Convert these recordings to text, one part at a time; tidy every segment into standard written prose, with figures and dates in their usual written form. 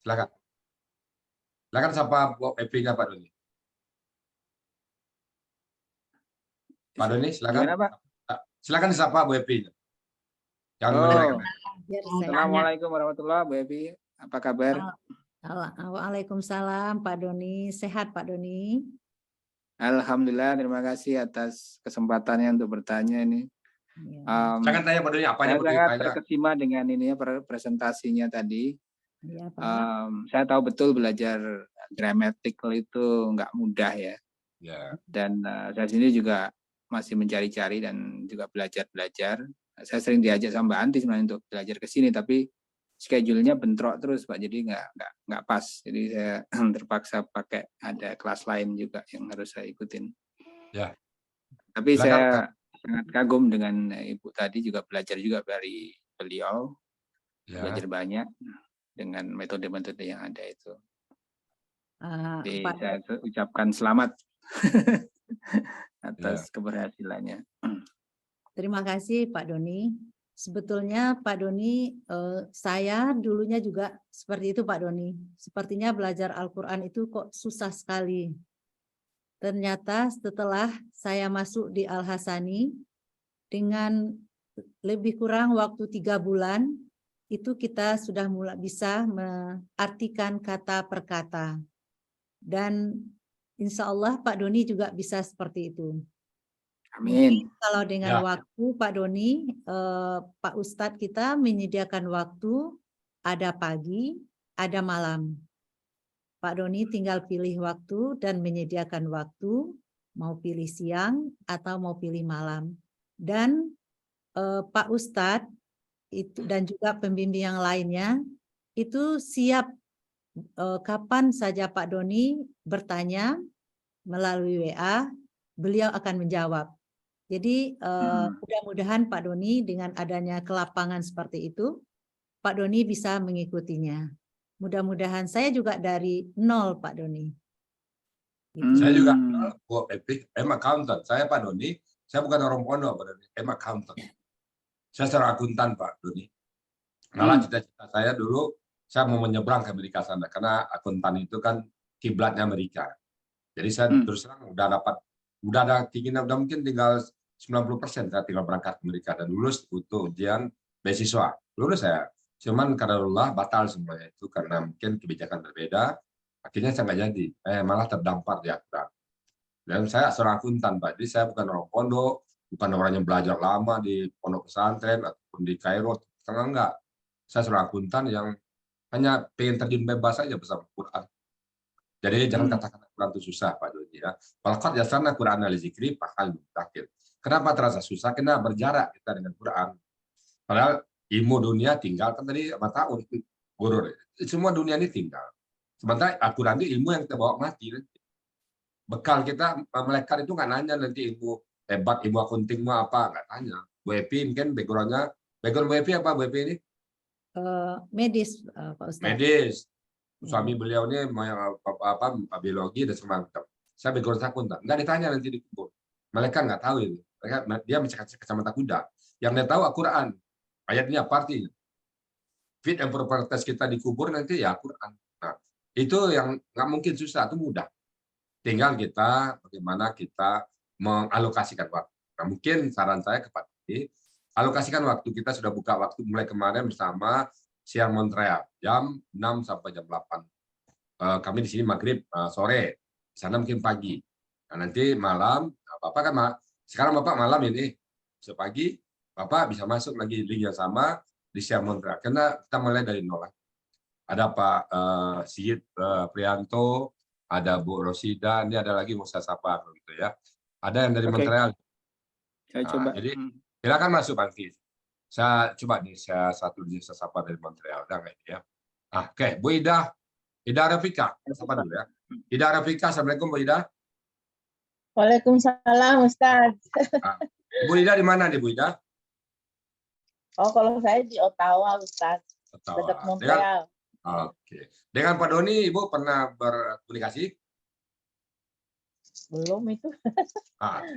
Silakan. Silakan sapa Bu Epi-nya Pak Doni. Pak Doni, silakan. Gimana, Pak? Silakan disapa Bu Epi. Jangan Oh, Assalamualaikum warahmatullahi wabarakatuh, Bu Epi. Apa kabar? Waalaikumsalam Pak Doni. Sehat Pak Doni? Alhamdulillah, terima kasih atas kesempatannya untuk bertanya ini. Jangan tanya Pak Doni apanya Saya Pak Doni sangat tanya. terkesima dengan ini ya presentasinya tadi. Iya, Pak. Saya tahu betul belajar grammatical itu nggak mudah ya. Ya. Dan saya sendiri juga masih mencari-cari dan juga belajar-belajar. Saya sering diajak sama Mbak Anti sebenarnya untuk belajar ke sini, tapi schedule-nya bentrok terus Pak, jadi nggak pas. Jadi saya terpaksa pakai ada kelas lain juga yang harus saya ikutin. Ya. Tapi Silakan, saya sangat kagum dengan Ibu tadi, juga belajar juga dari beliau, belajar banyak dengan metode-metode yang ada itu. Jadi saya ucapkan selamat atas keberhasilannya. Terima kasih Pak Doni. Sebetulnya Pak Doni, saya dulunya juga seperti itu Pak Doni. Sepertinya belajar Al-Quran itu kok susah sekali. Ternyata setelah saya masuk di Al-Hasani, dengan lebih kurang waktu 3 bulan, itu kita sudah mulai bisa mengartikan kata per kata. Dan insya Allah Pak Doni juga bisa seperti itu. Amin. Kalau dengan waktu Pak Doni, Pak Ustadz kita menyediakan waktu, ada pagi, ada malam. Pak Doni tinggal pilih waktu dan menyediakan waktu, mau pilih siang atau mau pilih malam. Dan Pak Ustadz itu dan juga pembimbing yang lainnya itu siap kapan saja Pak Doni bertanya melalui WA, beliau akan menjawab. Jadi mudah-mudahan Pak Doni dengan adanya kelapangan seperti itu, Pak Doni bisa mengikutinya. Mudah-mudahan saya juga dari nol Pak Doni. Gitu. Saya juga Bu Epi, accountant. Saya Pak Doni, saya bukan orang pondok Pak Doni, accountant. Saya seorang akuntan Pak Doni. Malah cita-cita saya dulu, saya mau menyeberang ke Amerika sana, karena akuntan itu kan kiblatnya Amerika. Jadi saya terus terang udah ada keinginan, udah mungkin tinggal 90% saya tinggal berangkat ke Amerika dan lulus untuk ujian beasiswa. Lulus saya, cuman karena Allah batal semuanya itu karena mungkin kebijakan berbeda. Akhirnya saya nggak jadi, malah terdampar di akuntan. Dan saya seorang akuntan Pak, jadi saya bukan orang pondok, bukan orang yang belajar lama di pondok pesantren ataupun di Kairo, enggak. Saya seorang akuntan yang hanya pengen terjun bebas saja bersama Quran. Jadi jangan katakan Quran itu susah Pak Dodi ya. Walaqad yassarna Qur'ana lizikri fahal muddakir. Kenapa terasa susah? Karena berjarak kita dengan Quran. Padahal ilmu dunia tinggal kan tadi 4 tahun. Guru, semua dunia ini tinggal. Sementara Al-Quran itu ilmu yang kita bawa mati. Bekal kita, malaikat itu nggak nanya nanti ilmu hebat, ilmu akunting apa, nggak tanya. Bu Epi mungkin background Bu Epi apa Bu Epi ini? Medis Pak Ustadz. Medis. Suami beliau ini biologi dan semacam. Saya background akuntan. Nggak ditanya nanti di kubur. Malaikat nggak tahu itu. Dia mencari kacamata kuda. Yang dia tahu Al-Quran. Ayat ini apa artinya? Fit and proper test kita dikubur nanti ya Al-Quran. Nah, itu yang nggak mungkin susah, itu mudah. Tinggal kita bagaimana kita mengalokasikan waktu. Nah, mungkin saran saya kepada ini, alokasikan waktu. Kita sudah buka waktu mulai kemarin bersama siang Montreal jam 6 sampai jam 8. Kami di sini maghrib sore, di sana mungkin pagi. Nah, nanti malam, Bapak kan sekarang Bapak malam ini, sepagi Bapak bisa masuk lagi link yang sama di siang Montreal. Karena kita mulai dari nol. Ada Pak Sigit Prianto, ada Bu Rosida, ini ada lagi Musa Sapa gitu ya. Ada yang dari Montreal. Saya coba. Jadi silakan masuk Pak Fis. Saya coba nih saya sapa dari Montreal udah nggak ya. Oke, Bu Ida Rafika, sapa dulu ya. Ida Rafika, assalamualaikum Bu Ida. Waalaikumsalam Ustaz. Bu Ida di mana nih Bu Ida? Oh, kalau saya di Ottawa Ustaz. Ottawa. Dekat Montreal. Oke. Dengan Pak Doni Ibu pernah berkomunikasi? Belum itu.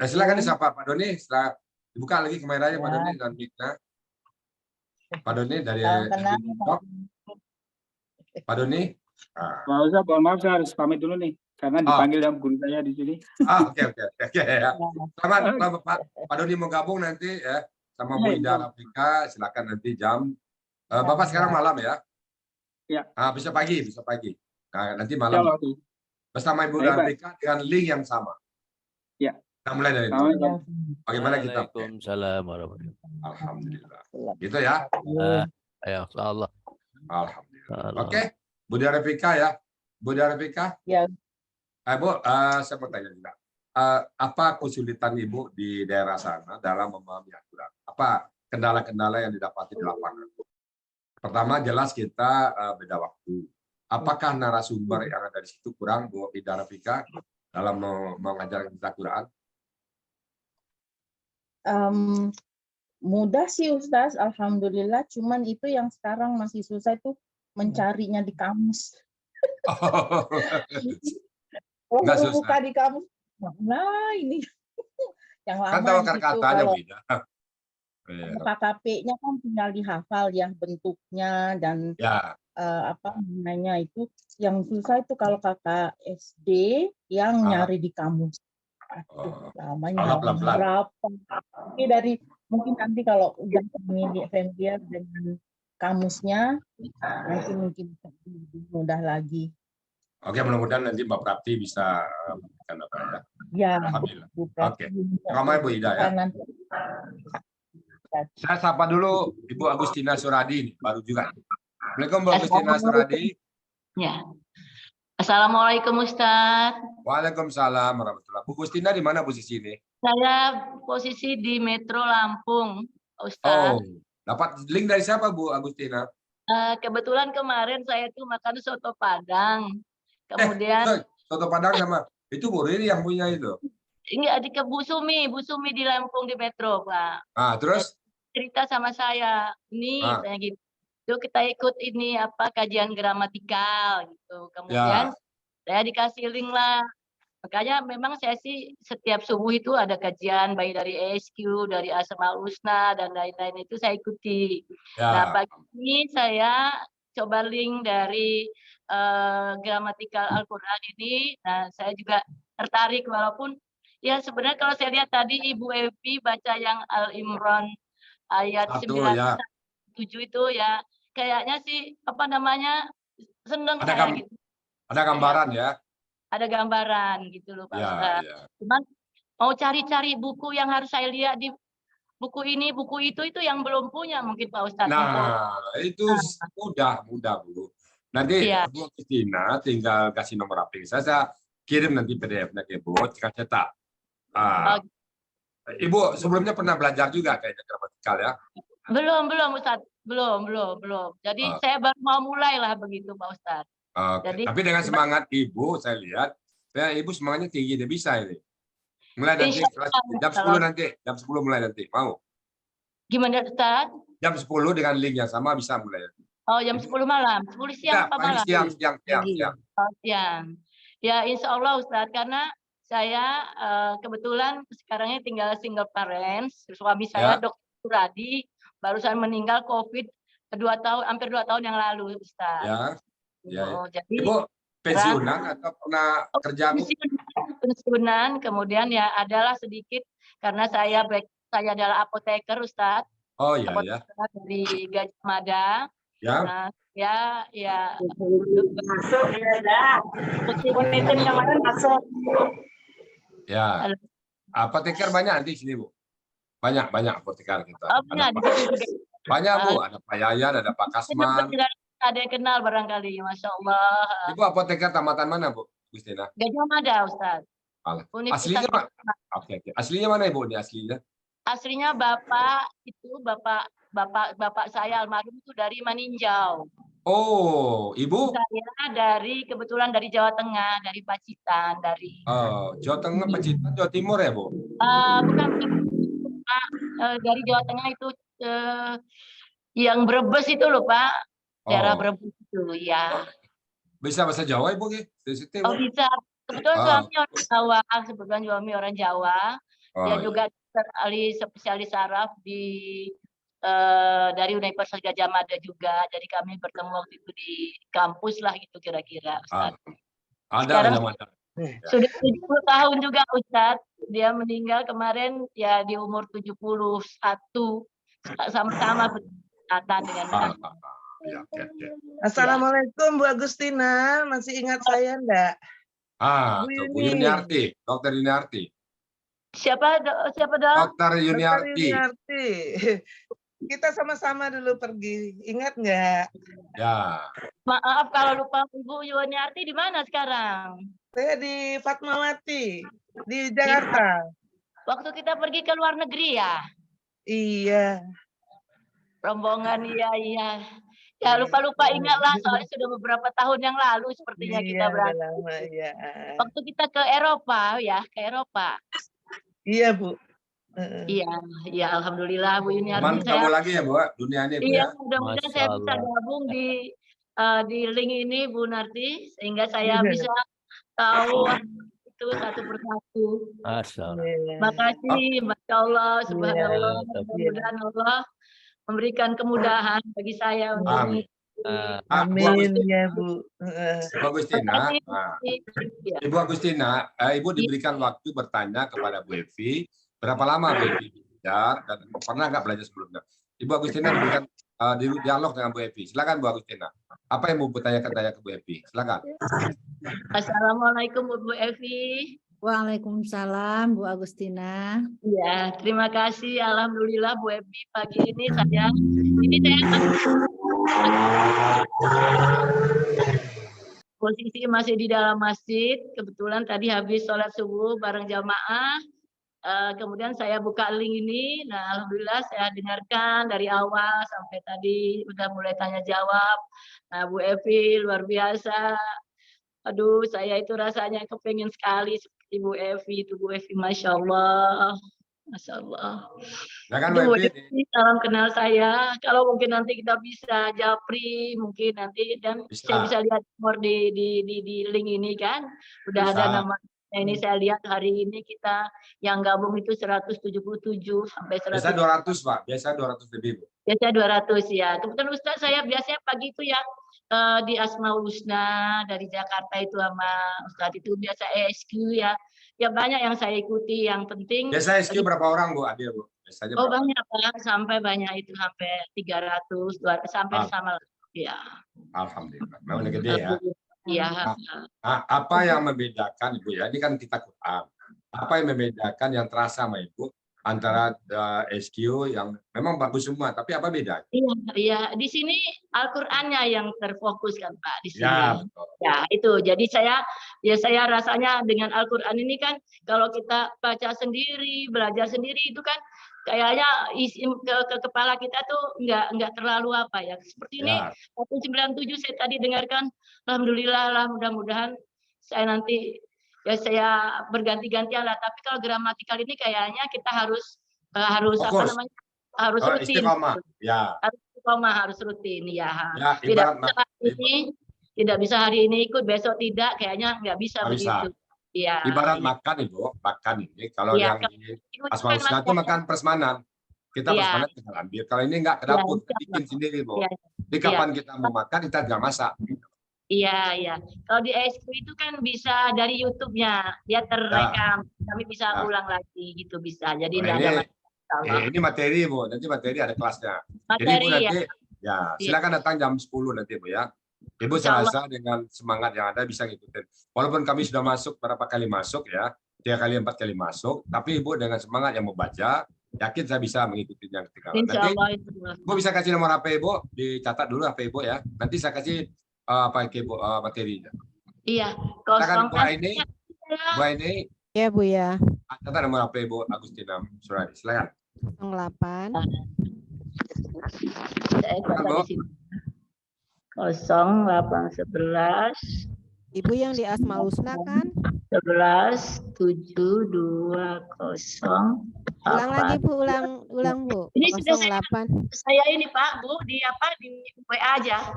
Silakan disapa Pak Doni, setelah dibuka lagi kameranya Pak Doni dan mic-nya. Pak Doni dari Pak Doni. Pak Ustadz, mohon maaf saya harus pamit dulu nih, karena dipanggil sama guru saya di sini. Oke ya. Selamat Pak Doni mau gabung nanti ya sama Bu Ida Rafika, silakan nanti jam. Bapak sekarang malam ya? Ya. Bisa pagi. Nah, nanti malam bersama Ibu Rafika dengan link yang sama. Ya. Kita mulai dari itu. Bagaimana kita? Waalaikumsalam warahmatullahi wabarakatuh. Alhamdulillah. Gitu ya. Ya Allah. Alhamdulillah. Oke, Bu Rafika ya. Bu Rafika. Ya. Bu, saya mau tanya juga. Apa kesulitan Ibu di daerah sana dalam memahami Al-Quran? Apa kendala-kendala yang didapati di lapangan? Pertama, jelas kita beda waktu. Apakah narasumber yang ada di situ kurang, Bu Ida Rafika, dalam mengajar kita Quran? Mudah sih Ustaz, alhamdulillah. Cuman itu yang sekarang masih susah itu mencarinya di kamus. Kalau buka di kamus, nah ini yang lama kan tahu gitu, katanya kalau beda. KKP-nya kan tinggal dihafal ya bentuknya dan apa namanya itu. Yang susah itu kalau kakak SD yang nyari di kamus. Lamanya berapa? Ini dari mungkin nanti kalau udah familiar dengan kamusnya, nanti mungkin lebih mudah lagi. Oke, mudah-mudahan nanti Mbak Prapti bisa memberikan apa ya. Ya. Alhamdulillah. Oke. Namanya Bu Ida ya. Saya sapa dulu Ibu Agustina Suradi, baru juga. Assalamualaikum Bu Agustina Suradi. Ya. Assalamualaikum Ustadz. Waalaikumsalam warahmatullahi wabarakatuh. Bu Agustina di mana posisi ini? Saya posisi di Metro Lampung, Ustadz. Oh, dapat link dari siapa Bu Agustina? Kebetulan kemarin saya tuh makan soto Padang. Kemudian soto Padang sama itu Bu Riri yang punya itu. Enggak, di Bu Sumi di Lampung di Metro, Pak. Terus cerita sama saya, ini saya gitu. Yuk kita ikut ini apa kajian gramatikal gitu. Kemudian saya dikasih link lah. Makanya memang saya sih setiap subuh itu ada kajian baik dari ESQ, dari Asmaul Husna dan lain-lain itu saya ikuti. Nah, pagi ini saya coba link dari gramatikal Al-Qur'an ini. Nah, saya juga tertarik walaupun ya sebenarnya kalau saya lihat tadi Ibu Evi baca yang Al-Imran ayat 97 itu ya kayaknya sih apa namanya seneng saya gitu. Ada gambaran ya? Ada gambaran gitu loh Pak Ustadz. Cuman mau cari-cari buku yang harus saya lihat di buku ini, buku itu yang belum punya mungkin Pak Ustadz. Nah, itu mudah Bu. Nanti Bu Kristina tinggal kasih nomor HP saya kirim nanti PDF-nya ke Bu, cetak. Ibu sebelumnya pernah belajar juga kayaknya gramatikal ya? Belum Ustadz, belum. Jadi saya baru mau mulai lah begitu Pak Ustadz. Jadi, tapi dengan semangat Ibu, saya lihat, Ibu semangatnya tinggi, dia bisa ini. Mulai nanti jam 10 nanti, jam 10 mulai nanti, mau? Gimana Ustadz? Jam 10 dengan link yang sama bisa mulai. Oh, jam 10 malam, 10 siang apa malam? Siang. Oh, siang. Ya insya Allah Ustadz, karena saya kebetulan sekarang ini tinggal single parents, suami saya Dr. Suradi, barusan meninggal COVID hampir 2 tahun yang lalu Ustadz. Jadi Ibu pensiunan atau pernah kerja? Pensiunan, kemudian ya adalah sedikit karena saya adalah apoteker Ustadz. Oh iya ya. Dari Gajah Mada. Ya. Nah, ya. Masuk ya masuk. Ya. Apoteker banyak di sini Bu. Banyak apoteker kita. Oh, banyak Bu, ada Pak Yayan, ada Pak Kasman. Ada yang kenal barangkali, Masya Allah. Ibu apoteker tamatan mana Bu, Gustina? Gajah Mada, Ustaz. Aslinya Pak? Oke. Aslinya mana Ibu? Ini aslinya? Aslinya bapak saya almarhum itu dari Maninjau. Oh, Ibu? Saya kebetulan dari Jawa Tengah, dari Pacitan, dari. Oh, Jawa Tengah, Pacitan, Jawa Timur ya Bu? Bukan dari Jawa Tengah itu yang Brebes itu loh Pak. Daerah Brebes itu ya. Bisa bahasa Jawa Ibu? Oh bisa. Kebetulan suami orang Jawa, suami orang Jawa. Dia juga ahli spesialis saraf di dari Universitas Gadjah Mada juga. Jadi kami bertemu waktu itu di kampus lah gitu kira-kira. Sekarang sudah 70 tahun juga Ustadz. Dia meninggal kemarin ya di umur 71. Sama-sama berdekatan dengan Assalamualaikum Bu Agustina, masih ingat saya enggak? Bu Yuniarti, Dokter Yuniarti. Siapa dok? Dokter Yuniarti. Kita sama-sama dulu pergi, ingat nggak? Ya. Maaf kalau lupa, Ibu Yuniarti di mana sekarang? Saya di Fatmawati, di Jakarta. Waktu kita pergi ke luar negeri ya? Iya. Rombongan, iya. Ya lupa-lupa ingatlah, soalnya sudah beberapa tahun yang lalu sepertinya kita berangkat. Lama, ya. Waktu kita ke Eropa ya, ke Eropa. Iya Bu. Iya, alhamdulillah Bu Yuniarti. Teman kamu lagi ya Bu, dunia ini Bu. Iya, mudah-mudahan saya bisa gabung di link ini Bu Narti, sehingga saya bisa tahu itu satu persatu. Terima kasih, Masya Allah, Subhanallah. Mudah-mudahan Allah memberikan kemudahan bagi saya untuk Amin ya Bu. Ibu Agustina, Ibu Agustina, Ibu diberikan waktu bertanya kepada Bu Evi. Berapa lama Bu Evi belajar dan pernah nggak belajar sebelumnya? Ibu Agustina diberikan dialog dengan Bu Evi. Silakan Bu Agustina. Apa yang mau bertanya-tanya ke Bu Evi? Silakan. Assalamualaikum Bu Evi. Waalaikumsalam Bu Agustina. Ya, terima kasih. Alhamdulillah Bu Evi pagi ini saya posisi masih di dalam masjid. Kebetulan tadi habis sholat subuh bareng jamaah. Kemudian saya buka link ini. Nah, alhamdulillah saya dengarkan dari awal sampai tadi udah mulai tanya jawab. Nah, Bu Evi luar biasa. Aduh, saya itu rasanya kepengen sekali seperti Bu Evi. Itu Bu Evi, Masya Allah. Masya Allah. Nah, kan, Bu Evi, salam kenal saya. Kalau mungkin nanti kita bisa japri, mungkin nanti dan saya bisa lihat nomor di link ini kan. Udah ada nama. Nah, ini saya lihat hari ini kita yang gabung itu 177 sampai 100. Biasa 200 Pak, biasa 200 lebih Bu. Biasa 200 ya. Kebetulan Ustaz saya biasanya pagi itu ya di Asmaul Husna dari Jakarta itu sama Ustaz itu biasa ESQ ya. Ya banyak yang saya ikuti, yang penting. Biasa ESQ berapa orang Bu? Adil Bu. Biasanya berapa? Banyak Pak, sampai banyak itu sampai 300, 200 sampai sama ya. Alhamdulillah. Memang gede ya. Iya. Apa yang membedakan Ibu ya? Ini kan kita Quran. Apa yang membedakan yang terasa sama Ibu antara SQ yang memang bagus semua, tapi apa bedanya? Iya. Di sini Al-Qur'annya yang terfokus kan Pak di sini. Ya, betul. Ya itu. Jadi saya rasanya dengan Al-Qur'an ini kan kalau kita baca sendiri, belajar sendiri itu kan kayaknya isi ke kepala kita tuh nggak terlalu apa ya. Seperti ini 197 saya tadi dengarkan. Alhamdulillah lah, mudah-mudahan saya nanti ya saya berganti-gantian lah. Tapi kalau gramatikal ini kayaknya kita harus apa namanya harus rutin. Istiqomah. Ya. Harus rutin ya. Tidak bisa hari ini ikut, besok tidak, kayaknya nggak bisa begitu. Ya. Ibarat makan Ibu, makan ini kalau yang ini Asmaul Husna itu makan prasmanan. Kita prasmanan tinggal ambil. Kalau ini nggak ke dapur, bikin sendiri Bu. Jadi kapan kita mau makan kita tinggal masak. Iya. Kalau di ESQ itu kan bisa dari YouTube-nya, dia terekam, kami bisa ulang lagi gitu bisa. Jadi ini materi Bu, nanti materi ada kelasnya. Jadi Bu nanti silakan datang jam 10 nanti Bu ya. Ibu serasa dengan semangat yang ada bisa ngikutin. Walaupun kami sudah masuk berapa kali masuk ya, 3 kali 4 kali masuk, tapi Ibu dengan semangat yang membaca, yakin saya bisa mengikuti yang ketinggalan. Nanti Ibu bisa kasih nomor HP Ibu, dicatat dulu HP Ibu ya. Nanti saya kasih materinya. Iya. Silakan Bu Aini. Ya Bu ya. Catat nomor HP Ibu Agustina Suradi. Silakan. 08. Saya catat di sini. 0811. Ibu yang di Asmaul Husna kan? 11 720. Ulang lagi Bu, ulang Bu. Ini 08. Saya ini Pak Bu di WA aja.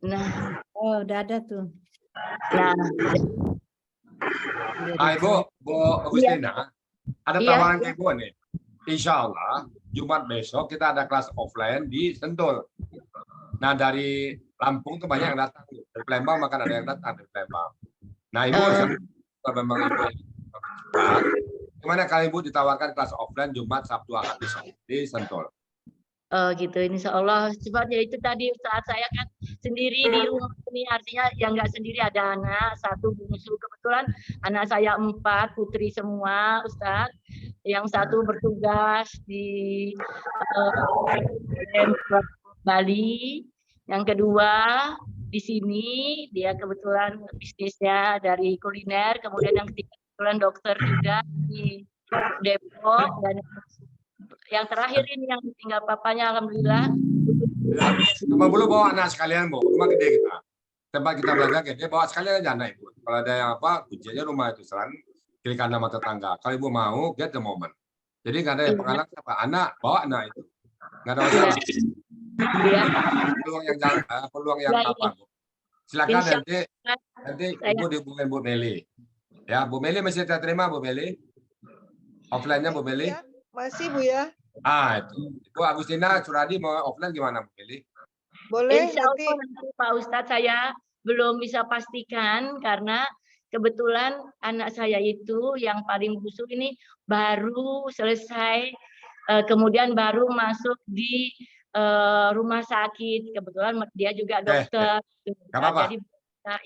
Nah, udah ada tuh. Nah, Ibu Agustina, ada tawaran ke Ibu nih. Insya Allah Jumat besok kita ada kelas offline di Sentul. Nah dari Lampung tuh banyak yang datang. Dari Palembang makan ada yang datang dari Palembang. Nah Ibu, memang Ibu cepat. Gimana kalau Ibu ditawarkan kelas offline Jumat, Sabtu, Ahad besok di Sentul? Gitu, insya Allah cepat. Ya itu tadi saat saya kan sendiri di rumah ini, artinya yang nggak sendiri, ada anak satu bungsu, kebetulan anak saya 4 putri semua Ustadz, yang satu bertugas di Bali, yang kedua di sini dia kebetulan bisnisnya dari kuliner, kemudian yang ketiga kebetulan dokter juga di Depok, dan yang terakhir ini yang tinggal papanya alhamdulillah. Coba dulu bawa anak sekalian, Bu. Rumah gede kita. Tempat kita belajar gede, bawa sekalian aja anak Ibu. Kalau ada yang apa, kuncinya rumah itu selain kiri kanan sama tetangga. Kalau Ibu mau, get the moment. Jadi nggak ada yang penghalang siapa. Anak, bawa anak itu. Nggak ada masalah. Peluang yang apa, Bu. Silakan nanti Ibu dihubungin Bu Meli. Ya, Bu Meli masih terima, Bu Meli. Offline-nya Bu Meli. Ya, masih Bu ya. Itu. Bu Agustina Suradi mau offline gimana Bu Meli? Boleh Insya Allah nanti Pak Ustadz, saya belum bisa pastikan karena kebetulan anak saya itu yang paling busuk ini baru selesai, kemudian baru masuk di rumah sakit. Kebetulan dia juga dokter. Gak apa-apa. Jadi,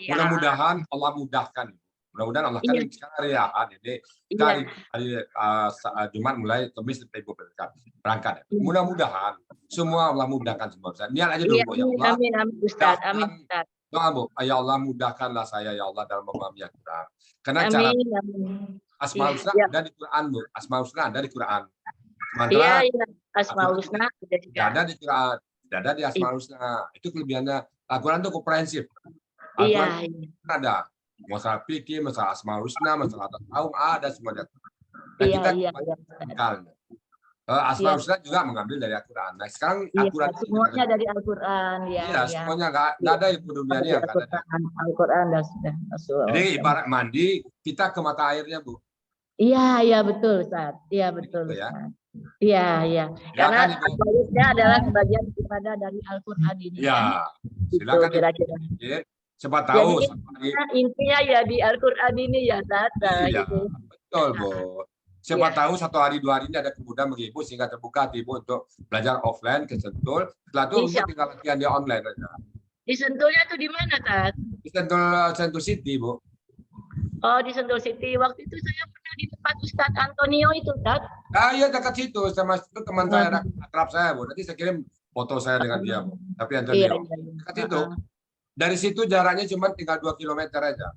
ya. Mudah-mudahan Allah mudahkan. Mudah-mudahan Allah kan sekarang hari Ahad, jadi kita hari Jumat mulai Kamis Ibu berangkat. Mudah-mudahan semua Allah mudahkan semua. Niat aja dulu, ya Allah. Amin, Ustaz. Amin, Ustaz. Doa Bu, ya Allah mudahkanlah saya ya Allah dalam memahami Al-Quran. Karena cara Asmaul Husna ada di Quran, Bu. Asmaul Husna ada di Quran. Sementara Asmaul Husna ada di Quran, ada di Asmaul Husna. Itu kelebihannya. Al-Quran itu komprehensif. Iya. Ada masalah fikih, masalah Asmaul Husna, masalah tasawuf, ada semuanya. Dan kita Asmaul Husna juga mengambil dari Al-Quran. Nah, sekarang Al-Quran semuanya dari Al-Quran, Iya, semuanya nggak ada ibu dunia ini yang ada. Al-Quran sudah masuk. Jadi ibarat mandi, kita ke mata airnya, Bu. Iya, betul, Ustaz. Iya, betul. Gitu, ya. Iya. Karena Al-Qurannya adalah sebagian daripada dari Al-Quran ini. Iya. Silakan kira-kira. Siapa tahu. Intinya ya di Al-Quran ini ya, Ustaz. Iya, betul, Bu. Siapa tahu 1 hari 2 hari ini ada kemudahan bagi Ibu sehingga terbuka hati Ibu untuk belajar offline ke Sentul. Setelah itu Ibu tinggal latihan di online aja. Di Sentulnya tuh di mana, Tat? Di Sentul City, Bu. Oh, di Sentul City. Waktu itu saya pernah di tempat Ustadz Antonio itu, Tat. Iya, dekat situ. Sama itu teman saya, akrab saya, Bu. Nanti saya kirim foto saya dengan dia, Bu. Tapi Antonio. Dekat situ. Dari situ jaraknya cuma tinggal 2 km aja.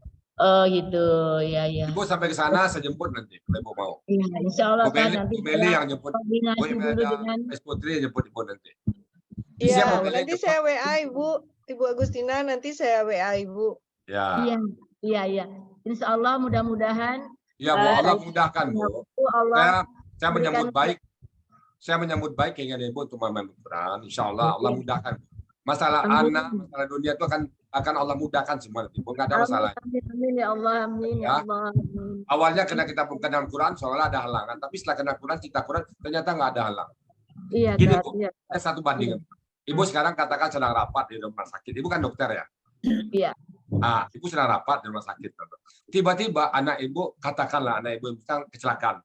Oh gitu, ya. Ibu sampai ke sana saya jemput nanti, kalau Ibu mau. Iya, insya Allah kan nanti Bu Meli yang jemput. Bu Imelda dengan Putri jemput Ibu nanti. Iya, nanti saya WA Ibu Agustina, nanti saya WA Ibu. Ya. Iya. Insya Allah mudah-mudahan. Iya, Bu, Allah mudahkan, Bu. Saya menyambut baik. Saya menyambut baik keinginan Ibu untuk memahami Quran. Insya Allah Allah mudahkan. Masalah anak, masalah dunia itu akan Allah mudahkan semua. Nggak ada masalah. Amin ya Allah, amin ya Allah. Awalnya karena kita bukan dalam Quran, soalnya ada halangan. Tapi setelah kena Quran, cinta Quran, ternyata nggak ada halangan. Iya, gini Bu, satu banding. Ibu sekarang katakan sedang rapat di rumah sakit. Ibu kan dokter ya? Iya. Ibu sedang rapat di rumah sakit. Tiba-tiba anak Ibu, katakanlah anak Ibu misalnya kecelakaan.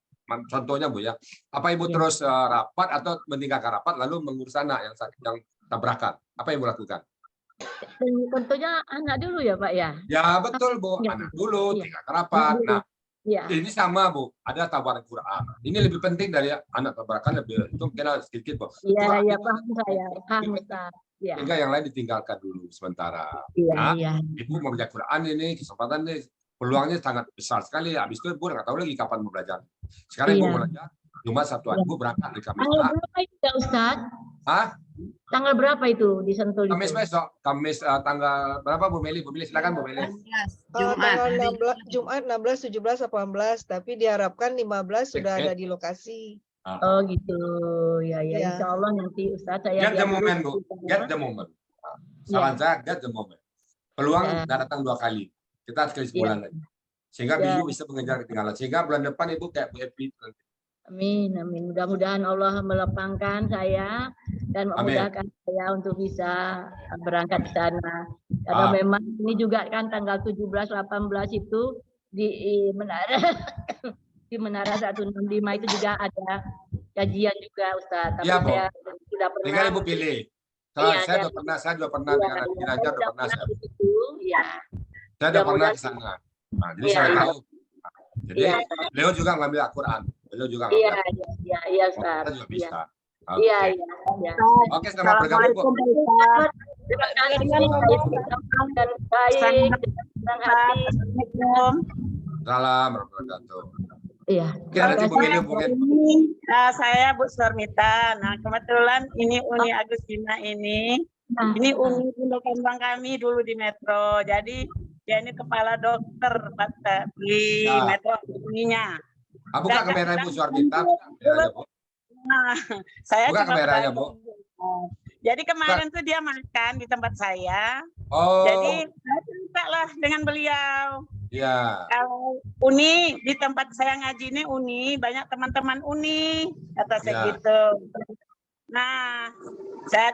Contohnya Bu ya, apa Ibu terus rapat atau meninggalkan rapat lalu mengurus anak yang sakit, yang tabrakan? Apa yang Ibu lakukan? Tentunya anak dulu ya Pak ya? Ya betul Bu, anak dulu, tinggalkan rapat. Nah, ini sama Bu, ada tawaran Quran. Ini lebih penting dari anak tabrakan, lebih itu kira sedikit Bu. Iya, paham saya, paham Ustaz. Sehingga yang lain ditinggalkan dulu sementara. Iya. Ibu mau belajar Quran ini, kesempatan ini, peluangnya sangat besar sekali. Habis itu Ibu nggak tahu lagi kapan mau belajar. Sekarang Ibu mau belajar, cuma Sabtu Ibu berangkat di Kamis. Tanggal berapa itu ya Ustaz? Tanggal berapa itu di Sentul? Kamis besok. Kamis tanggal berapa Bu Meli? Bu Meli silakan Bu Meli. Jumat 16, 17, 18. Tapi diharapkan 15 sudah ada di lokasi. Oh gitu. Ya. Insya Allah nanti Ustaz saya. Get the moment Bu. Get the moment. Saran saya get the moment. Peluang nggak datang 2 kali. Kita sekali sebulan lagi. Sehingga Ibu bisa mengejar ketinggalan. Sehingga bulan depan Ibu kayak Bu Epi Amin, amin. Mudah-mudahan Allah melapangkan saya dan memudahkan saya untuk bisa berangkat ke sana. Karena memang ini juga kan tanggal 17-18 itu di Menara di Menara 165 itu juga ada kajian juga, Ustaz. Tapi Iya, saya sudah pernah. Tinggal Ibu pilih. Iya, Saya juga pernah dengan Aji Najar, udah pernah saya. Iya. Saya udah pernah ke sana. Nah, jadi saya tahu. Jadi beliau juga ngambil Al-Quran. Beliau juga ngambil Al-Quran. Iya, Ustaz. Kita juga bisa. Iya. Oke, selamat bergabung, Bu. Terima kasih dan baik, senang hati. Salam warahmatullahi. Iya. Oke, nanti Bu Mili mungkin. Saya Bu Sormita. Nah, kebetulan ini Uni Agustina ini Uni Pondok Kembang kami dulu di Metro. Jadi dia ini kepala dokter di Metro Uninya. Buka kamera Bu Sormita. Nah, saya buka kameranya, Bu. Jadi kemarin tuh dia makan di tempat saya. Oh. Jadi saya cerita lah dengan beliau. Iya. Kalau Uni di tempat saya ngaji ini Uni, banyak teman-teman Uni, kata saya gitu. Nah,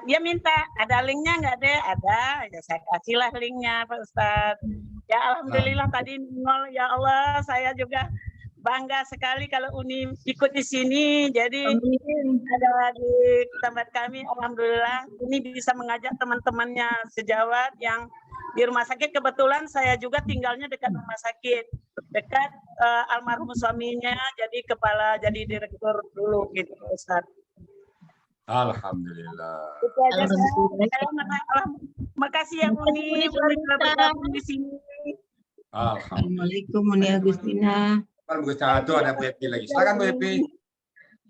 dia minta ada linknya nggak deh? Ada, ya saya kasihlah linknya Pak Ustadz. Ya alhamdulillah tadi nol, ya Allah saya juga bangga sekali kalau Uni ikut di sini. Jadi ada di tempat kami, alhamdulillah Uni bisa mengajak teman-temannya sejawat yang di rumah sakit. Kebetulan saya juga tinggalnya dekat rumah sakit, dekat almarhum suaminya, jadi direktur dulu gitu Ustaz. Alhamdulillah. Itu aja makasih ya Uni sudah bergabung di sini. Assalamualaikum Uni Agustina. Itu ada Bu Epi lagi. Silakan Bu Epi.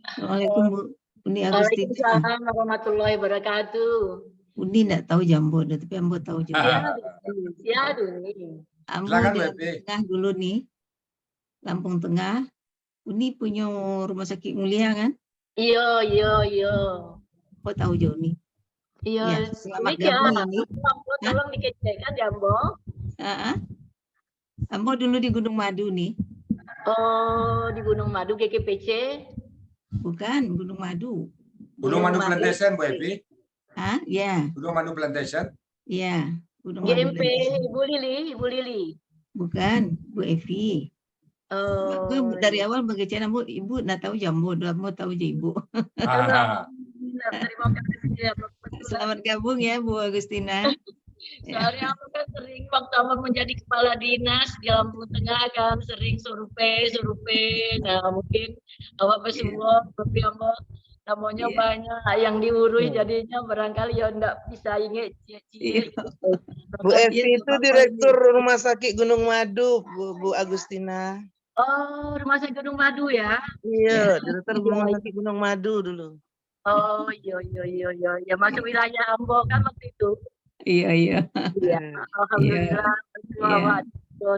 Assalamualaikum Bu Uni Agustina. Waalaikumsalam warahmatullahi wabarakatuh. Uni enggak tahu Jambo, tapi Ambo tahu juga. Ya, Duni. Ambo di Lampung Tengah dulu nih. Lampung Tengah. Uni punya rumah sakit mulia kan? Iya. Kok tahu Jo nih? Iya. Selamat gabung ini. Ambo tolong dikecekkan ya, Ambo. Ambo dulu di Gunung Madu nih. Oh, di Gunung Madu GKPC? Bukan, Gunung Madu. Gunung Madu Plantation, Bu Epi. Ya. Gunung Madu Plantation. Iya, Gunung GMP Madu Ibu Lili. Bukan, Bu Evi. Oh. Aku dari awal mengejar Ibu nggak tahu Jambo, mau tahu aja Ibu. Terima kasih. Selamat gabung ya Bu Agustina. Soalnya aku kan sering waktu Ambo menjadi kepala dinas di Lampung Tengah kan sering survei. Nah mungkin awak semua tapi Ambo namanya banyak yang diurus jadinya barangkali ya enggak bisa ingat. Bu Evi itu direktur Rumah Sakit Gunung Madu, Bu Agustina. Oh, Rumah Sakit Gunung Madu ya? Iya, direktur Rumah Sakit Gunung Madu dulu. Oh, iya. Ya masuk wilayah Ambo kan waktu itu. Iya. Alhamdulillah.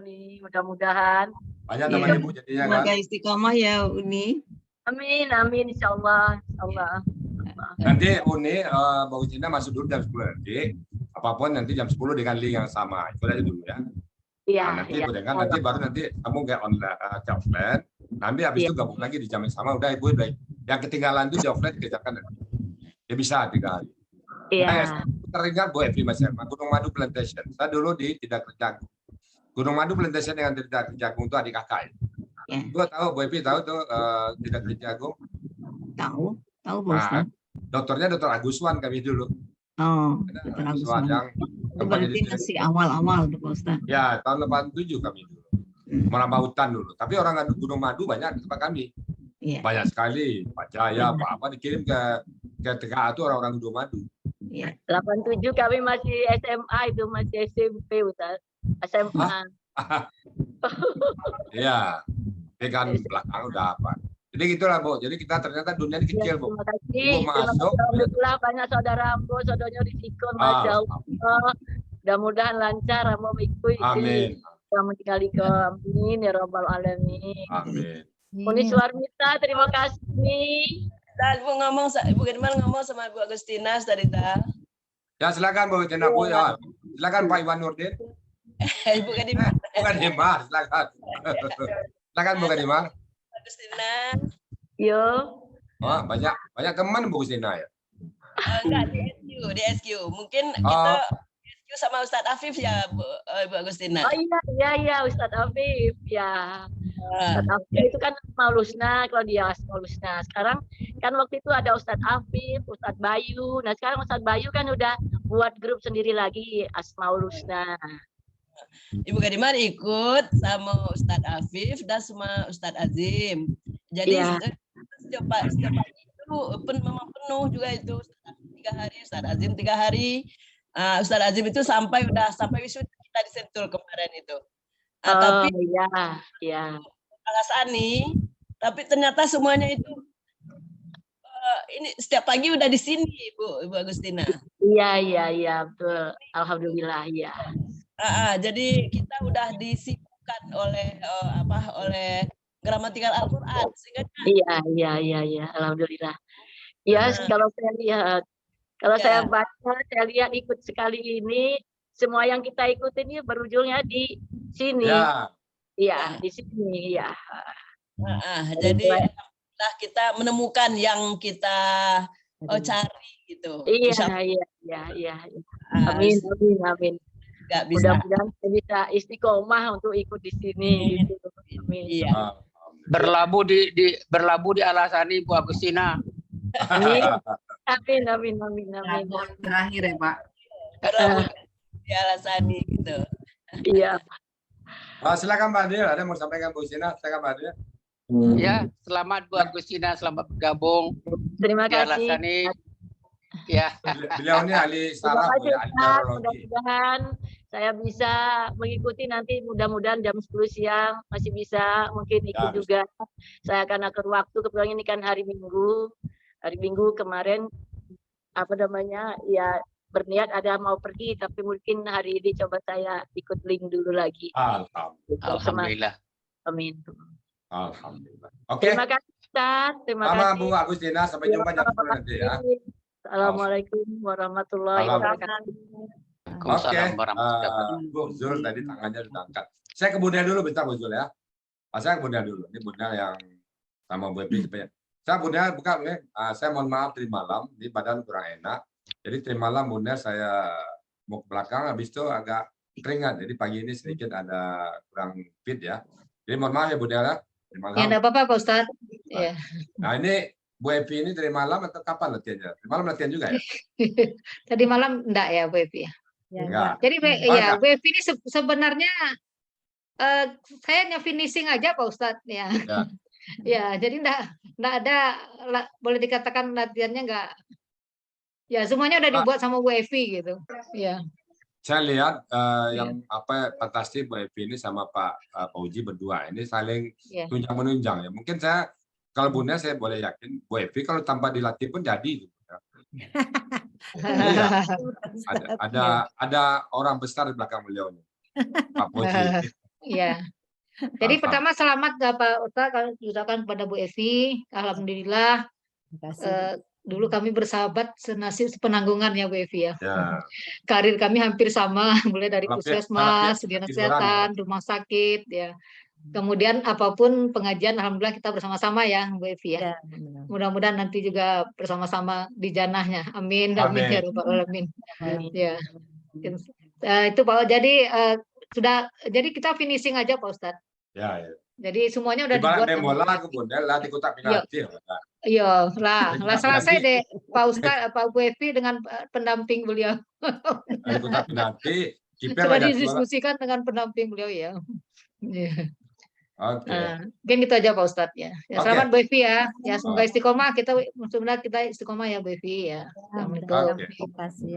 Nih, mudah-mudahan. Banyak teman Ibu jadinya kan. Semoga istiqomah ya Uni. Amin, insyaallah. Nanti Uni Bagustina masuk dulu jam 10 nanti. Apapun nanti jam 10 dengan link yang sama. Itu aja dulu ya. Iya. Nanti baru nanti kamu kayak online offline. Nanti habis itu gabung lagi di jam yang sama. Udah Ibu baik. Yang ketinggalan itu di offline kerjakan nanti. Ya bisa 3 hari. Iya. Teringat Bu Evi Mas Herman, Gunung Madu Plantation. Saya dulu di Tidak Kerjagung. Gunung Madu Plantation dengan Tidak Kerjagung itu adik kakak. Gua tahu Bu Evi tahu tuh Tidak Kerjagung. Tahu Bos. Dokternya Dr. Aguswan kami dulu. Oh, Dr. Aguswan. Yang berarti masih awal-awal tuh Bos. Ya, tahun 87 kami dulu. Merambah hutan dulu. Tapi orang Gunung Madu banyak di tempat kami. Banyak sekali. Pak Jaya, apa dikirim ke TKA itu orang-orang Gunung Madu. 87 kami masih SMA itu masih SMP Ustaz. SMA. Iya. Ini kan belakang udah apa. Jadi gitulah Bu. Jadi kita ternyata dunia ini kecil Bu. Terima kasih. Alhamdulillah banyak saudara Ambo, saudaranya di Sikon, Masya Allah. Mudah-mudahan lancar Ambo mengikuti. Amin. Selamat sekali ke amin ya Rabbal Alamin. Amin. Uni Suarmita, terima kasih nih. Dan Bu Firman ngomong sama Bu Agustina tadi dah. Ya silakan Bu Agustina Bu ya. Silakan Pak Iwan Nurdin. Bukan Dimar. Bukan Dimar, silakan. Silakan Bu Dimar. Agustina. Yo. Oh, banyak teman Bu Agustina ya? Enggak, di SQ. Mungkin kita SQ sama Ustadz Afif ya, Bu Agustina. Oh iya Ustadz Afif ya. Ustadz Afif itu kan Asmaulusna, kalau dia Asmaulusna. Sekarang kan waktu itu ada Ustadz Afif, Ustadz Bayu. Nah sekarang Ustadz Bayu kan udah buat grup sendiri lagi Asmaulusna. Ibu Gadimar ikut sama Ustadz Afif dan sama Ustadz Azim. Jadi setiap pagi itu memang penuh juga itu. Ustadz Afif 3 hari, Ustadz Azim 3 hari. Ustadz Azim itu sampai wisuda kita di Sentul kemarin itu. Tapi Alasani, tapi ternyata semuanya itu ini setiap pagi udah di sini, Ibu Agustina. Iya betul. Alhamdulillah ya. Jadi kita udah disibukkan oleh oleh gramatikal Al-Qur'an. Iya. Alhamdulillah. Ya, kalau saya lihat, kalau saya baca, saya lihat ikut sekali ini, semua yang kita ikutin ini berujungnya di sini. Iya, di sini ya. Jadi kita menemukan yang kita cari gitu. Iya. Amin. Mudah-mudahan saya bisa istiqomah untuk ikut di sini. Gitu. Amin. Iya. Berlabuh di Alasani Bu Agustina. Amin. Terakhir ya Pak. Berlabuh di Alasani gitu. Iya. Silakan Pak Adil, ada mau sampaikan Bu Agustina? Silakan Pak Adil. Ya, selamat Bu Agustina, selamat bergabung. Terima kasih. Alasani. Ya. Beliau ini ahli saraf, ahli neurologi. Mudah-mudahan saya bisa mengikuti nanti, mudah-mudahan jam 10 siang masih bisa, mungkin ikut juga. Saya akan atur waktu, kebetulan ini kan hari Minggu kemarin ya berniat ada mau pergi, tapi mungkin hari ini coba saya ikut link dulu lagi. Alhamdulillah. Amin. Alhamdulillah. Oke. Terima kasih Ustaz. Terima kasih. Bu Agustina, sampai jumpa jam 10 nanti ya. Assalamualaikum warahmatullahi wabarakatuh. Oke, Bu Zul tadi tangannya sudah angkat. Saya ke Bunda dulu bentar Bu Zul ya. Saya ke Bunda dulu. Ini Bunda yang sama Bu Epi. Saya Bunda buka, saya mohon maaf tadi malam, di badan kurang enak. Jadi tadi malam Bunda saya mau ke belakang, habis itu agak keringat. Jadi pagi ini sedikit ada kurang fit ya. Jadi mohon maaf ya Bunda ya. Ya enggak apa-apa Pak Ustadz. Ya. Nah ini Bu Epi ini dari malam atau kapan latihannya? Dari malam latihan juga ya? Tadi malam enggak ya Bu Epi ya? Enggak. Jadi Bu Epi ini sebenarnya saya hanya finishing aja Pak Ustadz ya. Ya, jadi enggak ada, boleh dikatakan latihannya enggak. Ya semuanya udah dibuat sama Bu Evi gitu. Ya. Saya lihat yang fantastis Bu Evi ini sama Pak Uji berdua ini saling tunjang menunjang ya. Mungkin saya kalau Bunda saya boleh yakin Bu Evi kalau tanpa dilatih pun jadi. Ada orang besar di belakang beliau nih. Pak Uji. Iya. Jadi pertama selamat Pak Ustaz kalau diucapkan kepada Bu Evi. Alhamdulillah. Dulu kami bersahabat senasib sepenanggungan ya Bu Evi ya. Karir kami hampir sama, mulai dari puskesmas, dinas kesehatan, rumah sakit ya. Kemudian apapun pengajian, alhamdulillah kita bersama-sama ya Bu Evi ya. Mudah-mudahan nanti juga bersama-sama di janahnya. Amin. Amin ya rabbal alamin. Ya. Itu Pak. Jadi kita finishing aja Pak Ustadz. Ya. Jadi semuanya udah dibuat. Bola kemudian latih kotak penalti. Iya, selesai deh Pak Ustadz, Pak Bu Evi dengan pendamping beliau. Kotak penalti. Sudah didiskusikan dengan pendamping beliau ya. Oke. Mungkin gitu aja Pak Ustadz ya. Selamat Bu Evi ya. Ya semoga istiqomah, kita istiqomah ya Bu Evi ya. Assalamualaikum.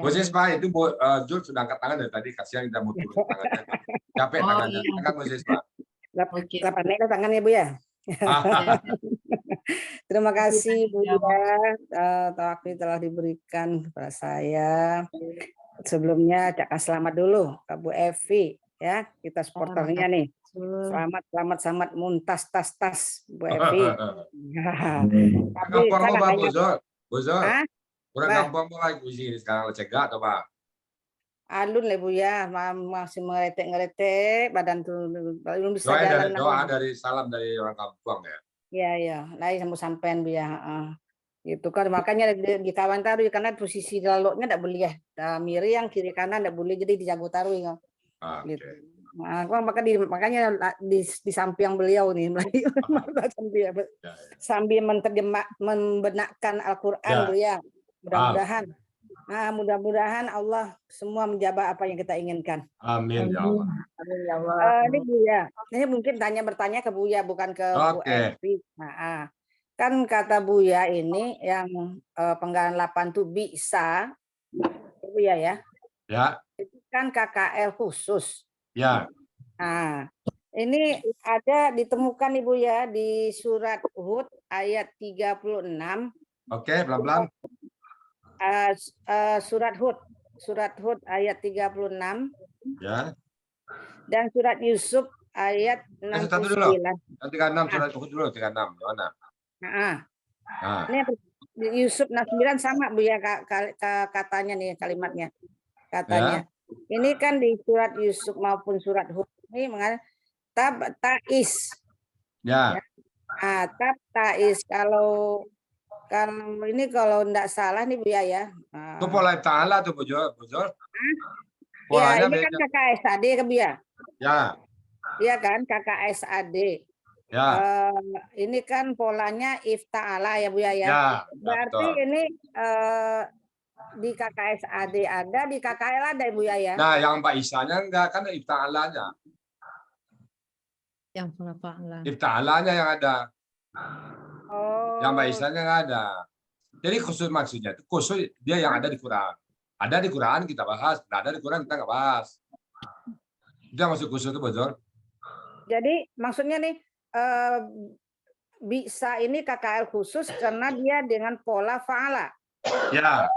Bu Sispa itu Bu Jul sudah angkat tangan dari tadi, kasihan kita mau turun tangannya. Capek tangannya. Angkat Bu Sispa. 8 menit tangannya Bu ya. Terima kasih Bu ya, waktu telah diberikan kepada saya. Sebelumnya ucapkan selamat dulu ke Bu Evi ya, kita supporternya nih. Selamat muntas tas Bu Evi. Kampung apa Bu Zul? Kurang kampung lagi Bu sini sekarang cegah atau Pak? Alun lah Bu ya, masih ngeretek badan tuh belum bisa jalan. Doa dari salam dari orang kampung ya. Iya. Lain sama sampean Bu ya. Gitu kan makanya di kawan taruh karena posisi laloknya enggak boleh ya. Miring kiri kanan enggak boleh jadi dijago taruh ya. Gitu. Nah, makanya di samping beliau nih sambil membenakkan Al-Qur'an Bu ya. Mudah-mudahan mudah-mudahan Allah semua menjawab apa yang kita inginkan. Amin ya Allah. Amin ya Allah. Ini Bu ya, ini mungkin bertanya ke Bu ya, bukan ke Bu Evi. Kan kata Bu ya ini yang penggalan 8 itu bisa, Bu ya. Ya. Itu kan KKL khusus. Ya. Nah, ini ada ditemukan Ibu ya di surat Hud ayat 36. Oke, pelan-pelan. Surat Hud ayat 36 ya, dan surat Yusuf ayat 69. Satu dulu. 36 surat Hud dulu 36 mana? Ini Yusuf 69 sama Bu ya katanya nih kalimatnya. Katanya. Ini kan di surat Yusuf maupun surat Hud ini mengatakan ta'is. Ya. Ta'is kalau ini kalau enggak salah nih Bu ya. Itu pola ta'ala tuh Bu Jol. Ya, ini kan KKSAD kan Bu ya? Ya. Iya kan KKSAD. Ya. Ini kan polanya ifta'ala ya Bu ya. Berarti betul. Ini di KKSAD ada, di KKL ada Bu ya. Nah, yang Mbak Isanya enggak kan ifta'alanya. Yang ifta'ala. Ifta'alanya yang ada. Yang Mbak Isanya nggak ada. Jadi khusus maksudnya itu khusus dia yang ada di Quran. Ada di Quran kita bahas, nggak ada di Quran kita nggak bahas. Itu yang maksud khusus itu betul. Jadi maksudnya nih bisa ini KKL khusus karena dia dengan pola fa'ala. Ya.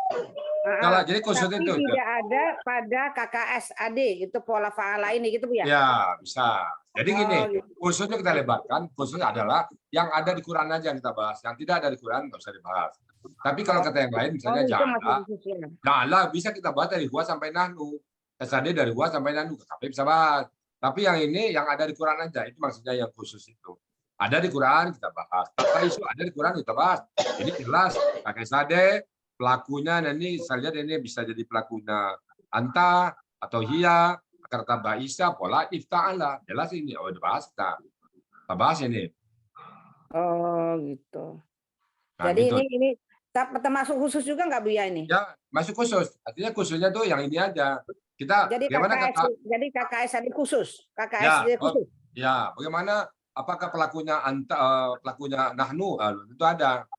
Kalau jadi khusus tapi itu tidak ada pada KKSAD itu pola fa'ala ini gitu Bu ya? Ya bisa. Jadi gini, khususnya kita lebarkan, khususnya adalah yang ada di Quran aja yang kita bahas, yang tidak ada di Quran nggak usah dibahas. Tapi kalau kata yang lain, misalnya ja'ala bisa kita bahas dari huwa sampai nahnu, SAD dari huwa sampai nahnu, KKP bisa bahas. Tapi yang ini yang ada di Quran aja, itu maksudnya yang khusus itu. Ada di Quran kita bahas, apa isu ada di Quran kita bahas. Jadi jelas, KKSAD pelakunya nanti saya lihat ini bisa jadi pelakunya anta atau hiya. Kata Mbak Isa pola ifta'ala jelas ini udah bahas kita bahas ini. Oh gitu. Nah, jadi gitu. ini termasuk khusus juga nggak Bu ya ini? Ya masuk khusus. Artinya khususnya tuh yang ini aja. Kita jadi bagaimana jadi KKSAD khusus, KKSAD khusus. Ya bagaimana apakah pelakunya pelakunya nahnu itu ada.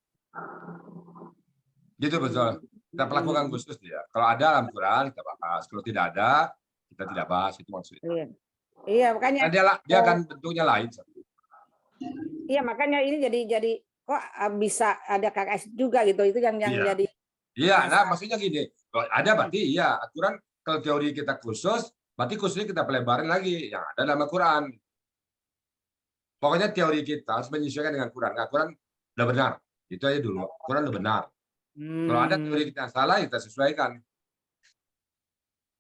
Gitu betul. Kita pelakukan khusus dia. Kalau ada dalam Quran kita bahas. Kalau tidak ada kita tidak bahas itu maksudnya. Iya makanya. Nah, dia akan bentuknya lain. Iya makanya ini jadi kok bisa ada KKS juga gitu itu yang jadi. Iya, nah maksudnya gini. Kalau ada berarti iya aturan kalau teori kita khusus, berarti khususnya kita pelebarin lagi yang ada dalam Quran. Pokoknya teori kita harus menyesuaikan dengan Quran. Nah, Quran udah benar. Itu aja dulu. Quran udah benar. Kalau ada teori kita yang salah, kita sesuaikan.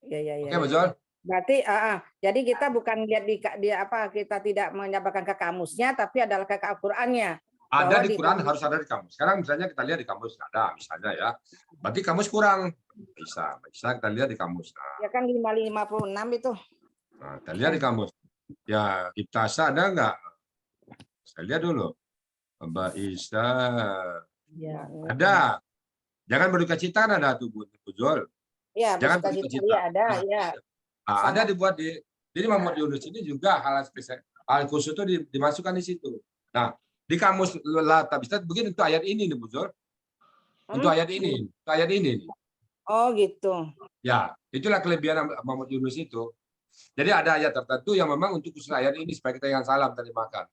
Iya. Oke, betul. Berarti jadi kita bukan lihat di apa kita tidak menyampaikan ke kamusnya tapi adalah ke Al-Qur'annya. Ada di Quran harus ada di kamus. Sekarang misalnya kita lihat di kamus ada misalnya ya. Berarti kamus kurang. Bisa kita lihat di kamus. Nah. Ya kan 556 itu. Nah, kita lihat di kamus. Ya, Ibtasa ada enggak? Saya lihat dulu. Mbak Isa. Ya. Ada. Jangan berduka cita ada tuh Bu Jol. Iya, jangan berduka cita. Ada, ya. Nah, ada dibuat di jadi Muhammad Yunus ini juga hal spesial hal khusus itu dimasukkan di situ. Nah, di kamus tak bisa begini untuk ayat ini nih Bu Jol. Untuk ayat ini, Oh, gitu. Ya, itulah kelebihan Muhammad Yunus itu. Jadi ada ayat tertentu yang memang untuk khusus ayat ini supaya kita yang salam terjemahkan.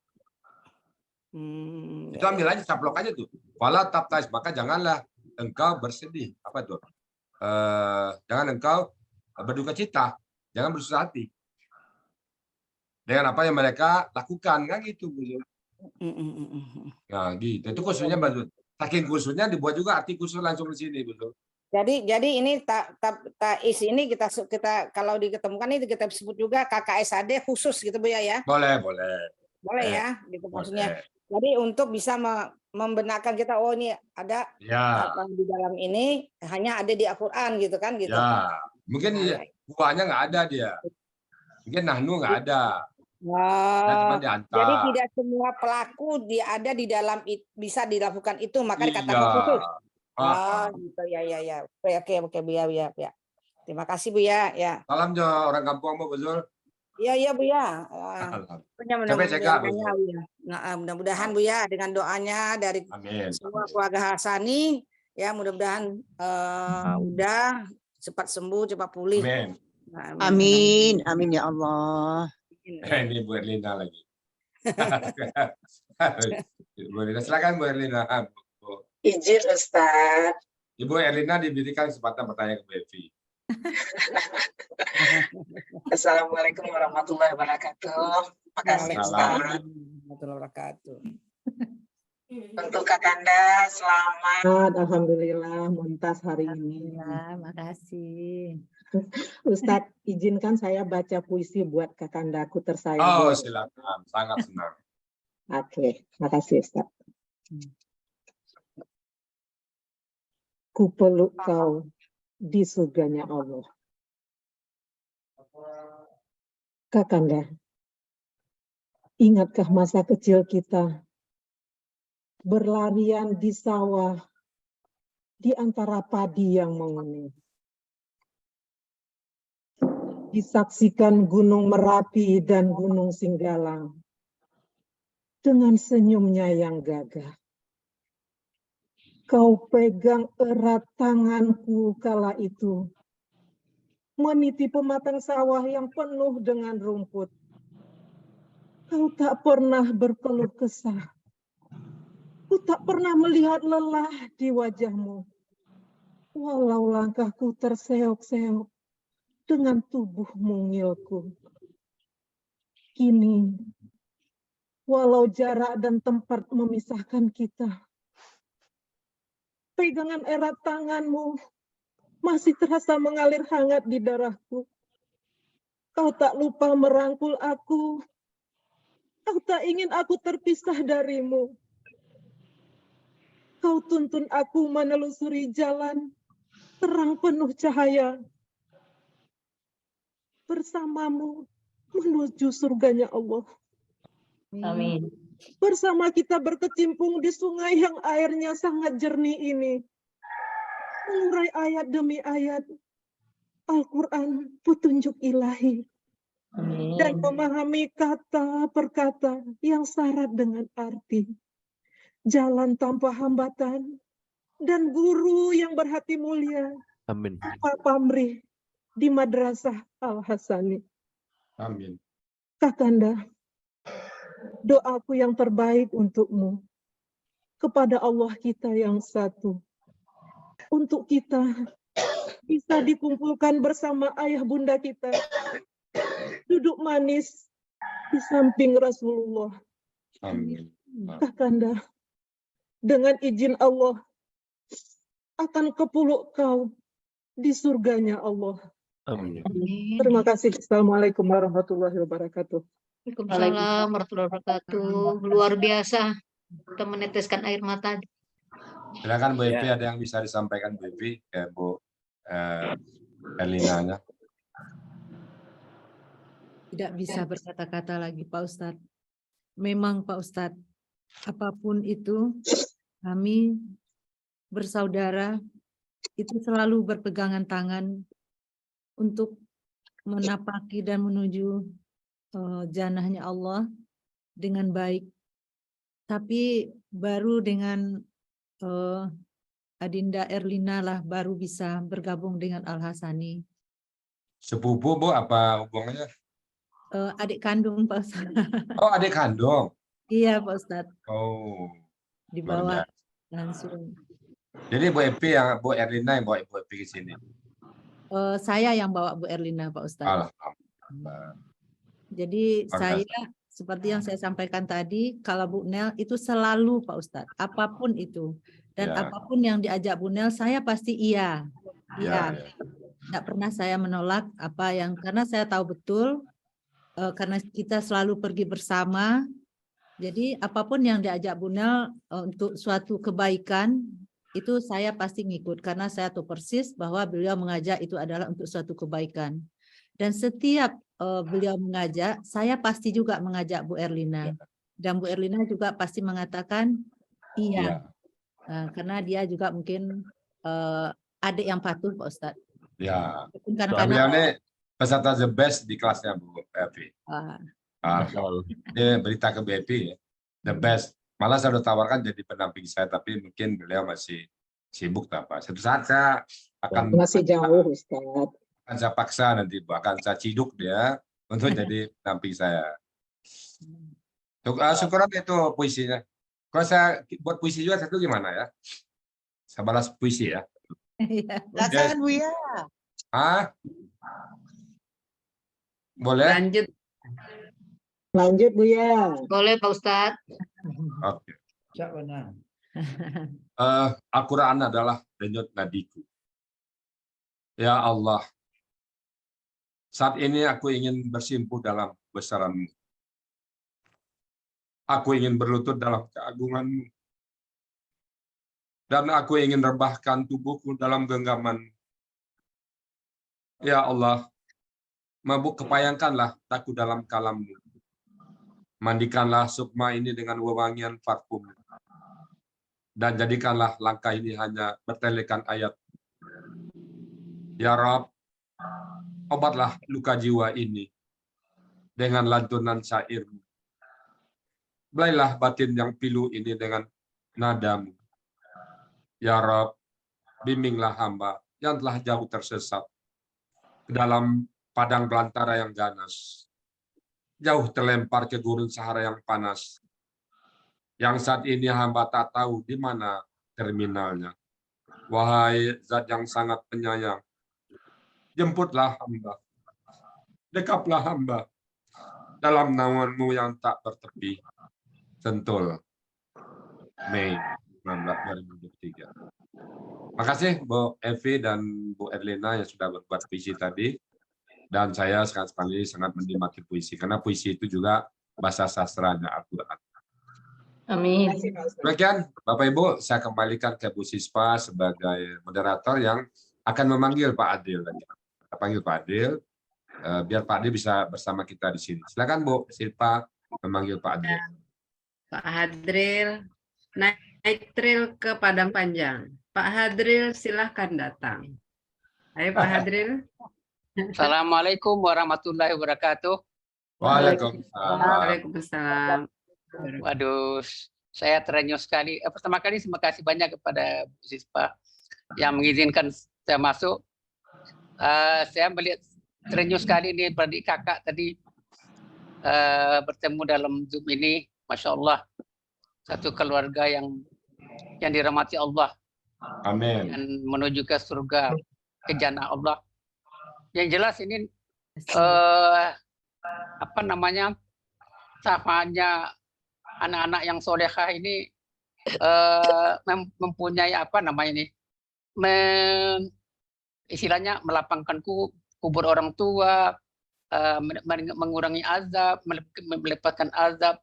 Itu ambil aja, caplok aja tuh. Wala tabtais, maka janganlah engkau bersedih. Apa tuh? Jangan engkau berduka cita. Jangan bersusah hati dengan apa yang mereka lakukan, kan gitu Bu. Ya gitu. Itu khususnya saking khususnya dibuat juga arti khusus langsung di sini betul. Jadi ini ta'is ini kita kalau diketemukan ini kita sebut juga KKSAD khusus gitu Bu ya. Boleh ya gitu maksudnya. Jadi untuk bisa membenarkan kita, oh ini ada apa di dalam ini hanya ada di Al-Quran gitu kan gitu. Ya, mungkin buahnya nggak ada dia. Mungkin nahnu nggak ada. Cuma diantar. Jadi tidak semua pelaku dia ada di dalam bisa dilakukan itu, maka dikatakan khusus. Gitu ya. Oke Bu ya. Terima kasih Bu ya. Salam jo orang kampung Bu Zul. Iya Bu ya. Mudah-mudahan Bu ya dengan doanya dari semua keluarga Hasani ya, mudah-mudahan udah cepat sembuh, cepat pulih. Amin ya Allah. Ini Bu Erlina lagi. Bu Erlina, silakan Bu Erlina. Izin Ustaz. Ibu Erlina diberikan kesempatan bertanya ke Bu Evi. Assalamualaikum warahmatullahi wabarakatuh. Terima kasih Ustaz. Warahmatullahi wabarakatuh. Untuk Kakanda selamat. Alhamdulillah muntas hari ini. Terima kasih. Ustadz, izinkan saya baca puisi buat Kakandaku tersayang. Oh, silakan. Sangat senang. Oke, makasih Ustadz. Ku peluk kau di surganya Allah. Kakanda, ingatkah masa kecil kita berlarian di sawah di antara padi yang menguning? Disaksikan Gunung Merapi dan Gunung Singgalang dengan senyumnya yang gagah. Kau pegang erat tanganku kala itu, meniti pematang sawah yang penuh dengan rumput. Kau tak pernah berkeluh kesah. Ku tak pernah melihat lelah di wajahmu. Walau langkahku terseok-seok dengan tubuh mungilku. Kini, walau jarak dan tempat memisahkan kita, pegangan erat tanganmu masih terasa mengalir hangat di darahku. Kau tak lupa merangkul aku. Kau tak ingin aku terpisah darimu. Kau tuntun aku menelusuri jalan terang penuh cahaya. Bersamamu menuju surganya Allah. Amin. Bersama kita berkecimpung di sungai yang airnya sangat jernih ini. Mengurai ayat demi ayat Al-Quran petunjuk ilahi. Amin. Dan memahami kata per kata yang syarat dengan arti. Jalan tanpa hambatan dan guru yang berhati mulia. Amin. Pak Pamrih di Madrasah Al-Hasani. Amin. Kakanda, doaku yang terbaik untukmu, kepada Allah kita yang satu, untuk kita bisa dikumpulkan bersama ayah bunda kita, duduk manis di samping Rasulullah. Amin. Kakanda, dengan izin Allah, akan kepeluk kau di surganya Allah. Amin. Terima kasih. Assalamualaikum warahmatullahi wabarakatuh. Waalaikumsalam warahmatullahi wabarakatuh. Luar biasa. Kita meneteskan air mata. Silakan Bu Evi, ada yang bisa disampaikan Bu Evi ke Bu Erlina. Tidak bisa berkata-kata lagi Pak Ustadz. Memang Pak Ustadz, apapun itu kami bersaudara itu selalu berpegangan tangan untuk menapaki dan menuju jannahnya Allah dengan baik. Tapi baru dengan Adinda Erlina lah baru bisa bergabung dengan Al-Hasani. Sepupu Bu, apa hubungannya? Adik kandung Pak Ustadz. Oh, adik kandung. Iya Pak Ustadz. Oh. Dibawa langsung. Jadi Bu Evi yang Bu Erlina yang bawa Bu Evi ke sini. Saya yang bawa Bu Erlina Pak Ustadz. Jadi saya seperti yang saya sampaikan tadi, kalau Bu Nel itu selalu Pak Ustadz, apapun itu. Dan apapun yang diajak Bu Nel, saya pasti iya. Tidak pernah saya menolak apa yang, karena saya tahu betul, karena kita selalu pergi bersama, Jadi apapun yang diajak Bu Nel untuk suatu kebaikan, itu saya pasti ngikut karena saya tahu persis bahwa beliau mengajak itu adalah untuk suatu kebaikan. Dan setiap beliau mengajak, saya pasti juga mengajak Bu Erlina. Dan Bu Erlina juga pasti mengatakan iya. Karena dia juga mungkin adik yang patuh, Pak Ustadz. Ya. Beliau ini peserta the best di kelasnya, Bu Evi. Dia berita ke Bu Evi, the best. Malah saya sudah tawarkan jadi pendamping saya, tapi mungkin beliau masih sibuk apa. Suatu saat saya akan masih jauh, Ustadz. Akan saya paksa nanti, Bu. Akan saya ciduk dia untuk jadi pendamping saya. Syukuran itu puisinya. Kalau saya buat puisi juga, satu gimana ya? Saya balas puisi ya. Silakan Bu ya. Boleh? Lanjut Bu ya. Boleh Pak Ustadz. Oke. Al-Quran adalah denyut nadiku. Ya Allah, saat ini aku ingin bersimpuh dalam besaran-Mu. Aku ingin berlutut dalam keagungan-Mu. Dan aku ingin rebahkan tubuhku dalam genggaman. Ya Allah, mabuk kepayangkanlah takku dalam kalam-Mu. Mandikanlah sukma ini dengan wewangian parfum. Dan jadikanlah langkah ini hanya bertelekan ayat. Ya Rabb, obatlah luka jiwa ini dengan lantunan syair-Mu. Belailah batin yang pilu ini dengan nada-Mu. Ya Rabb, bimbinglah hamba yang telah jauh tersesat ke dalam padang belantara yang ganas, jauh terlempar ke gurun Sahara yang panas, yang saat ini hamba tak tahu di mana terminalnya. Wahai Zat yang sangat penyayang, jemputlah hamba, dekaplah hamba dalam naungan-Mu yang tak bertepi. Sentul, Mei 2023. Makasih Bu Evi dan Bu Erlina yang sudah berbuat puisi tadi. Dan saya sekali sangat menikmati puisi, karena puisi itu juga bahasa sastranya Al-Quran. Amin. Demikian, Bapak Ibu, saya kembalikan ke Bu Sispa sebagai moderator yang akan memanggil Pak Adil. Kita panggil Pak Adil, biar Pak Adil bisa bersama kita di sini. Silakan Bu Sispa memanggil Pak Adil. Pak Hadril, naik trail ke Padang Panjang. Pak Hadril, silahkan datang. Ayo Pak Hadril. Assalamualaikum warahmatullahi wabarakatuh. Waalaikumsalam. Waduh, saya terenyuh sekali. Pertama kali terima kasih banyak kepada Bu Sispa yang mengizinkan saya masuk. Saya melihat terenyuh sekali nih pada kakak tadi bertemu dalam Zoom ini. Masya Allah, satu keluarga yang dirahmati Allah. Amin. Dan menuju ke surga, ke jannah Allah. Yang jelas ini apa namanya, samanya anak-anak yang solehah ini mempunyai apa namanya ini, istilahnya melapangkan kubur orang tua, mengurangi azab, melepaskan azab,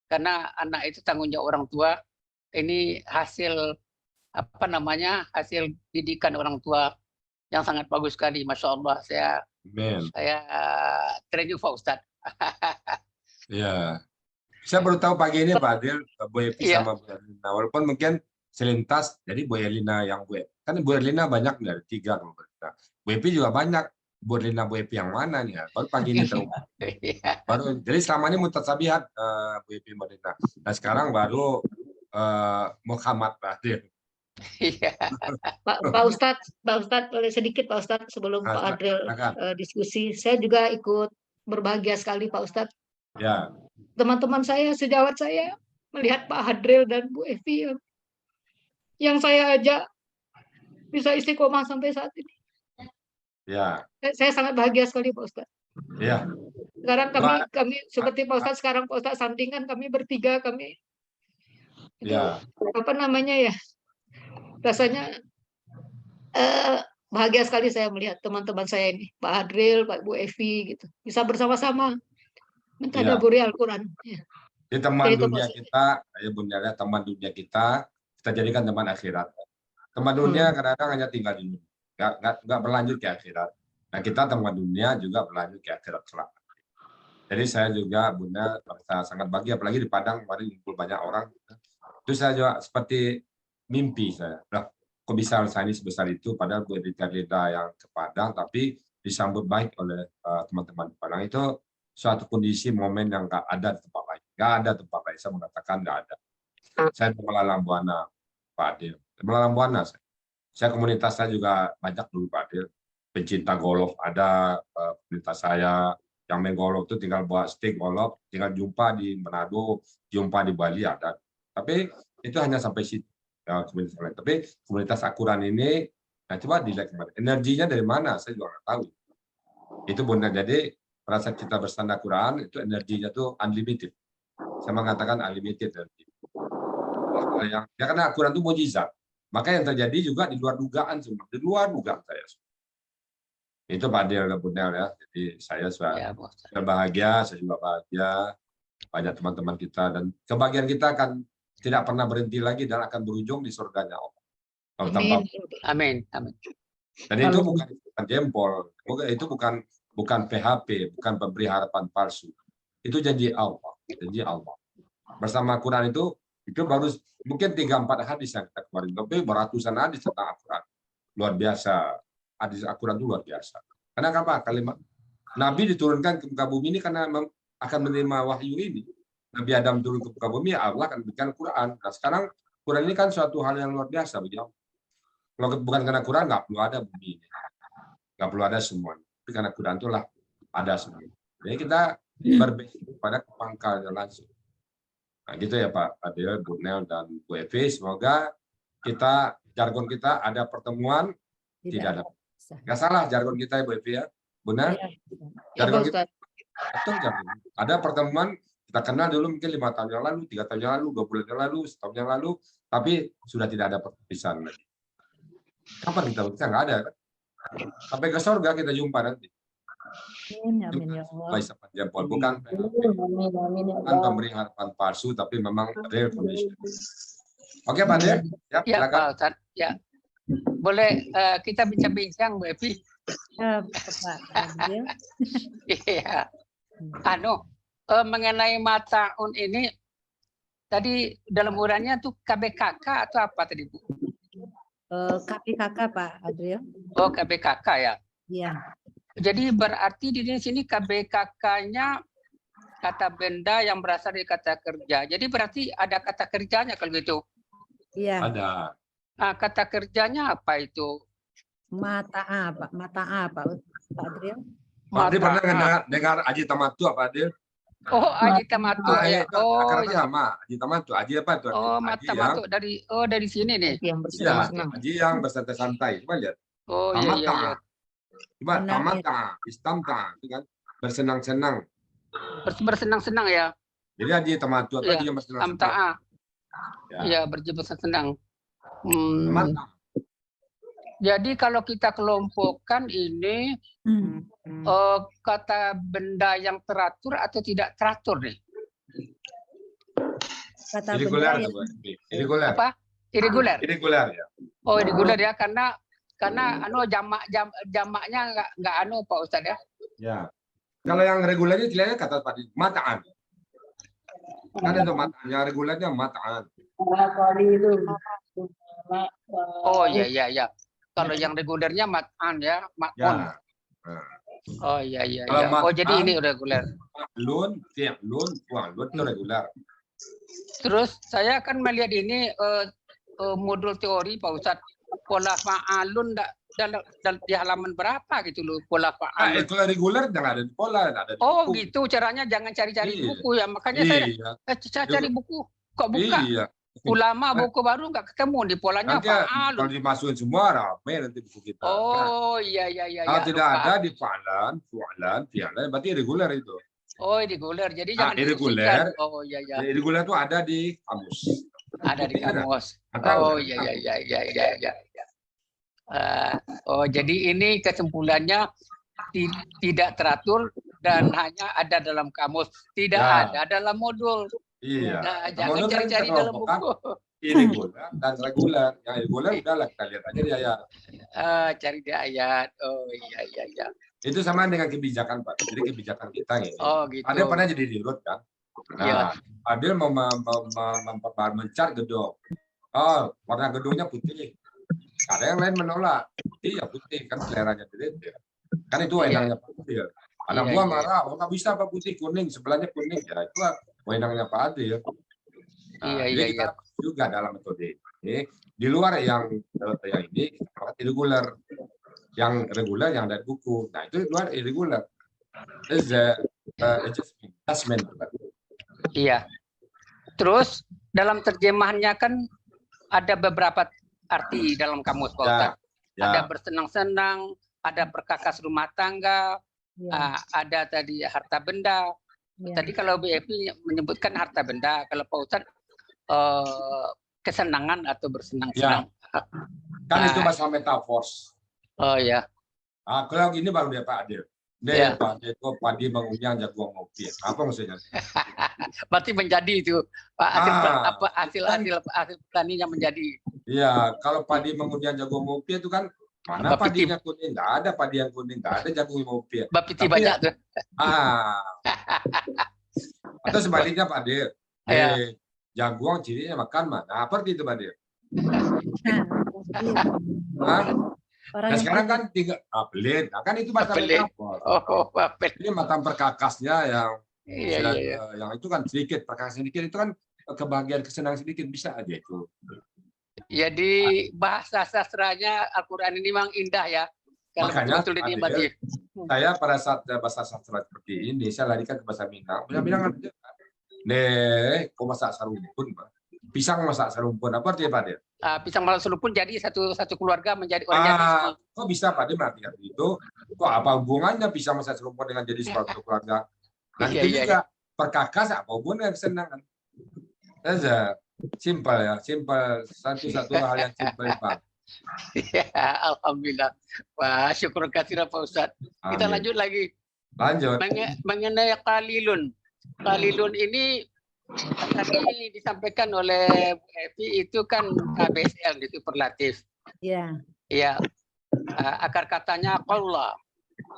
karena anak itu tanggung jawab orang tua. Ini hasil apa namanya, hasil didikan orang tua yang sangat bagus sekali, Masya Allah. Saya terenyuh Pak Ustadz. Ya, saya baru tahu pagi ini Pak Adil, Bu Evi sama Bu Erlina. Walaupun mungkin selintas, jadi Bu Erlina yang kan Bu Erlina banyak dari 3 kalau berita. Bu Evi juga banyak. Bu Erlina, Bu Evi yang mana nih? Baru pagi ini tahu. Baru, jadi selama ini mutasabihat Bu Evi, Bu Erlina. Nah sekarang baru Muhammad Pak Adil. Pak Ustadz boleh sedikit Pak Ustadz sebelum Pak Adil diskusi. Saya juga ikut berbahagia sekali Pak Ustadz. Ya. Teman-teman saya, sejawat saya melihat Pak Hadril dan Bu Evi yang saya ajak bisa istiqomah sampai saat ini. Ya. Saya sangat bahagia sekali Pak Ustadz. Ya. Sekarang kami seperti Pak Ustadz, sekarang Pak Ustadz sandingan, kami bertiga, kami itu, apa namanya ya, rasanya bahagia sekali saya melihat teman-teman saya ini, Pak Hadril, Pak Bu Evi gitu, bisa bersama-sama mentadaburi Al-Quran. Jadi teman dunia kita, ya Bunda ya, teman dunia kita jadikan teman akhirat. Teman dunia kadang-kadang hanya tinggal di dunia, nggak berlanjut ke akhirat. Nah kita teman dunia juga berlanjut ke akhirat kelak. Jadi saya juga Bunda merasa sangat bahagia, apalagi di Padang kemarin kumpul banyak orang. Itu saya juga seperti mimpi saya. Nah, kok bisa saya ini sebesar itu, padahal gue lidah yang ke Padang, tapi disambut baik oleh teman-teman di Padang. Itu suatu kondisi momen yang nggak ada di tempat lain. Nggak ada tempat lain, saya mengatakan nggak ada. Saya di Melalang Buana, Pak Adil. Melalang Buana, saya komunitas saya juga banyak dulu Pak Adil. Pencinta golf, ada komunitas saya yang main golf itu tinggal bawa stick golf, tinggal jumpa di Manado, jumpa di Bali ada. Tapi itu hanya sampai situ. Ya, tapi komunitas Akuran ini, nah coba dilihat kembali. Energinya dari mana? Saya juga nggak tahu. Itu Bunda, jadi pada saat kita bersandar Quran, itu energinya tuh unlimited. Saya mengatakan unlimited energi. Ya, karena Al-Quran itu mujizat. Maka yang terjadi juga di luar dugaan semua, di luar dugaan saya. Itu Pak Adil dan Bunda ya. Jadi saya bahagia, saya juga bahagia. Banyak teman-teman kita dan kebahagiaan kita akan tidak pernah berhenti lagi dan akan berujung di surganya Allah. Amin. Amin. Dan itu bukan jempol, itu bukan PHP, bukan pemberi harapan palsu. Itu janji Allah. Janji Allah. Bersama Quran itu baru mungkin 3-4 hadis yang kita keluarin, tapi beratusan hadis tentang Al-Quran. Luar biasa. Hadis Al-Quran itu luar biasa. Karena apa? Kalimat Nabi diturunkan ke muka bumi ini karena akan menerima wahyu ini. Nabi Adam turun ke muka bumi, Allah akan berikan Quran. Nah sekarang Quran ini kan suatu hal yang luar biasa bagi Allah. Kalau bukan karena Quran, nggak perlu ada bumi ini. Nggak perlu ada semua. Tapi karena Quran itulah ada semua. Jadi kita berbasis pada pangkalnya langsung. Nah gitu ya Pak Adil, Bu Nel, dan Bu Evi. Semoga kita, jargon kita ada pertemuan, tidak ada. Nggak salah jargon kita ya Bu Evi ya. Bu Nel, jargon kita. Betul, jargon. Ada pertemuan, kita kenal dulu mungkin 5 tahun yang lalu, 3 tahun yang lalu, 2 bulan yang lalu, setahun yang lalu, tapi sudah tidak ada perpisahan lagi. Kapan kita berpisah? Nggak ada kan? Sampai ke surga kita jumpa nanti. Amin ya Allah. Bukan pemberi harapan palsu, tapi memang real condition. Oke Pak Adil, ya, Pak Ustadz. Ya. Boleh kita bincang-bincang Bu Evi? Pak Adil. Iya. Mengenai mataun ini, tadi dalam urannya tuh KBKK atau apa tadi Bu? KBKK Pak Adil. Oh KBKK ya. Iya. Jadi berarti di sini KBKK-nya kata benda yang berasal dari kata kerja. Jadi berarti ada kata kerjanya kalau gitu. Iya. Ada. Nah, kata kerjanya apa itu? Mata apa Pak Adil? Pak Adil pernah dengar Aji Tamatu Pak Adil? Oh, Aji Tamatu ya. Oh, ya. Sama Aji Tamatu. Aji apa itu? Oh, Tamatu dari sini nih. Yang bersenang-senang. Aji yang bersantai-santai. Coba lihat. Oh iya. Coba tamata, istamta, itu kan bersenang-senang. Bersenang-senang ya. Jadi Aji Tamatu atau Aji yang bersenang-senang. Iya, bersenang-senang. Jadi kalau kita kelompokkan ini kata benda yang teratur atau tidak teratur nih? Kata irregular. Apa? Irregular. Irregular ya. Oh, irregular ya, karena jamaknya nggak Pak Ustadz ya. Ya. Kalau yang regulernya istilahnya kata tadi mataan. Kan ada mataan, yang regulernya mataan. Oh iya. Kalau yang regulernya mataan ya, maton. Oh iya. Oh jadi ini reguler. Maklun, fi'lun, fu'lun itu reguler. Terus saya akan melihat ini modul teori Pak Ustadz. Pola fa'alun di halaman berapa gitu loh, pola fa'alun. Itu reguler jangan ada di pola, ada di buku. Gitu caranya, jangan cari-cari buku ya. Makanya saya cari buku, kok buka. Iya. Ulama buku baru nggak ketemu di polanya fa'alun. Kalau dimasukin semua ramai nanti buku kita. Oh iya. Kalau tidak ada di fa'alan, fu'alan, fi'alan, berarti irregular itu. Oh irregular, jadi jangan irregular. Oh iya. Irregular itu ada di kamus. Ada di kamus. Oh iya. Oh jadi ini kesimpulannya tidak teratur dan hanya ada dalam kamus, tidak ada dalam modul. Iya. Nah, Nomor jangan kan cari-cari kita dalam kelompokkan buku. irregular dan reguler. Yang reguler udahlah kita lihat aja di ayat. Cari di ayat. Oh iya. Itu sama dengan kebijakan Pak. Jadi kebijakan kita ini. Oh gitu. Adil pernah jadi dirut kan. Nah, Adil mau mencar gedung. Oh, warna gedungnya putih. Ada yang lain menolak. Putih ya putih kan seleranya Dirut. Kan itu wewenangnya Pak Adil. Anak buah marah, oh nggak bisa Pak putih kuning, sebelahnya kuning. Ya itu wewenangnya Pak Adil. Nah, jadi kita juga dalam metode ini di luar yang ini irregular, yang reguler yang ada buku. Nah itu di luar irregular. Is adjustment. Iya. Terus dalam terjemahannya kan ada beberapa arti dalam kamus Pak Ustadz. Ada bersenang-senang, ada perkakas rumah tangga, ada tadi harta benda. Tadi kalau BFI menyebutkan harta benda, kalau Pak Ustadz kesenangan atau bersenang-senang. Kan itu bahasa metafors. Oh ya. Kalau gini baru dia Pak Adil. Pak Adil kok padi mengunyah jagung ngopi. Apa maksudnya? Berarti menjadi itu Pak hasil petaninya menjadi. Iya, kalau padi mengunyah jagung ngopi itu kan mana padinya kuning? Nggak ada padi yang kuning, nggak ada jagung ngopi. Bapiti banyak tuh. Atau sebaliknya Pak Adil. Jagung cirinya makan mana? Apa itu Pak Adil? Nah, sekarang kan tinggal pelit. Nah, kan itu bahasa metafor. Ini matang perkakasnya yang yang itu kan sedikit, perkakas sedikit itu kan kebahagiaan kesenangan sedikit bisa aja itu. Jadi bahasa sastranya Al-Quran ini memang indah ya. Kalau makanya betul dinikmati. Saya pada saat bahasa sastra seperti ini, saya larikan ke bahasa Minang. Minang aja. Kok masak sarumpun, Pak? Pisang masak sarumpun. Apa artinya Pak Dir? Pisang masak sarumpun jadi satu keluarga menjadi orang jadi. Kok bisa Pak Dir mengartikan itu? Kok apa hubungannya pisang masak sarumpun dengan jadi suatu keluarga? Nah itu juga perkakas apa hubungannya dengan kesenangan? Saja. Simpel ya, simpel. Satu hal yang simpel Pak. Ya, alhamdulillah. Wah, syukur kasih Pak Ustadz. Kita lanjut lagi. Lanjut. Mengenai qalilun. Qalilun ini tadi disampaikan oleh Bu Evi itu kan KBSL itu superlatif. Iya. Iya. Akar katanya qalla.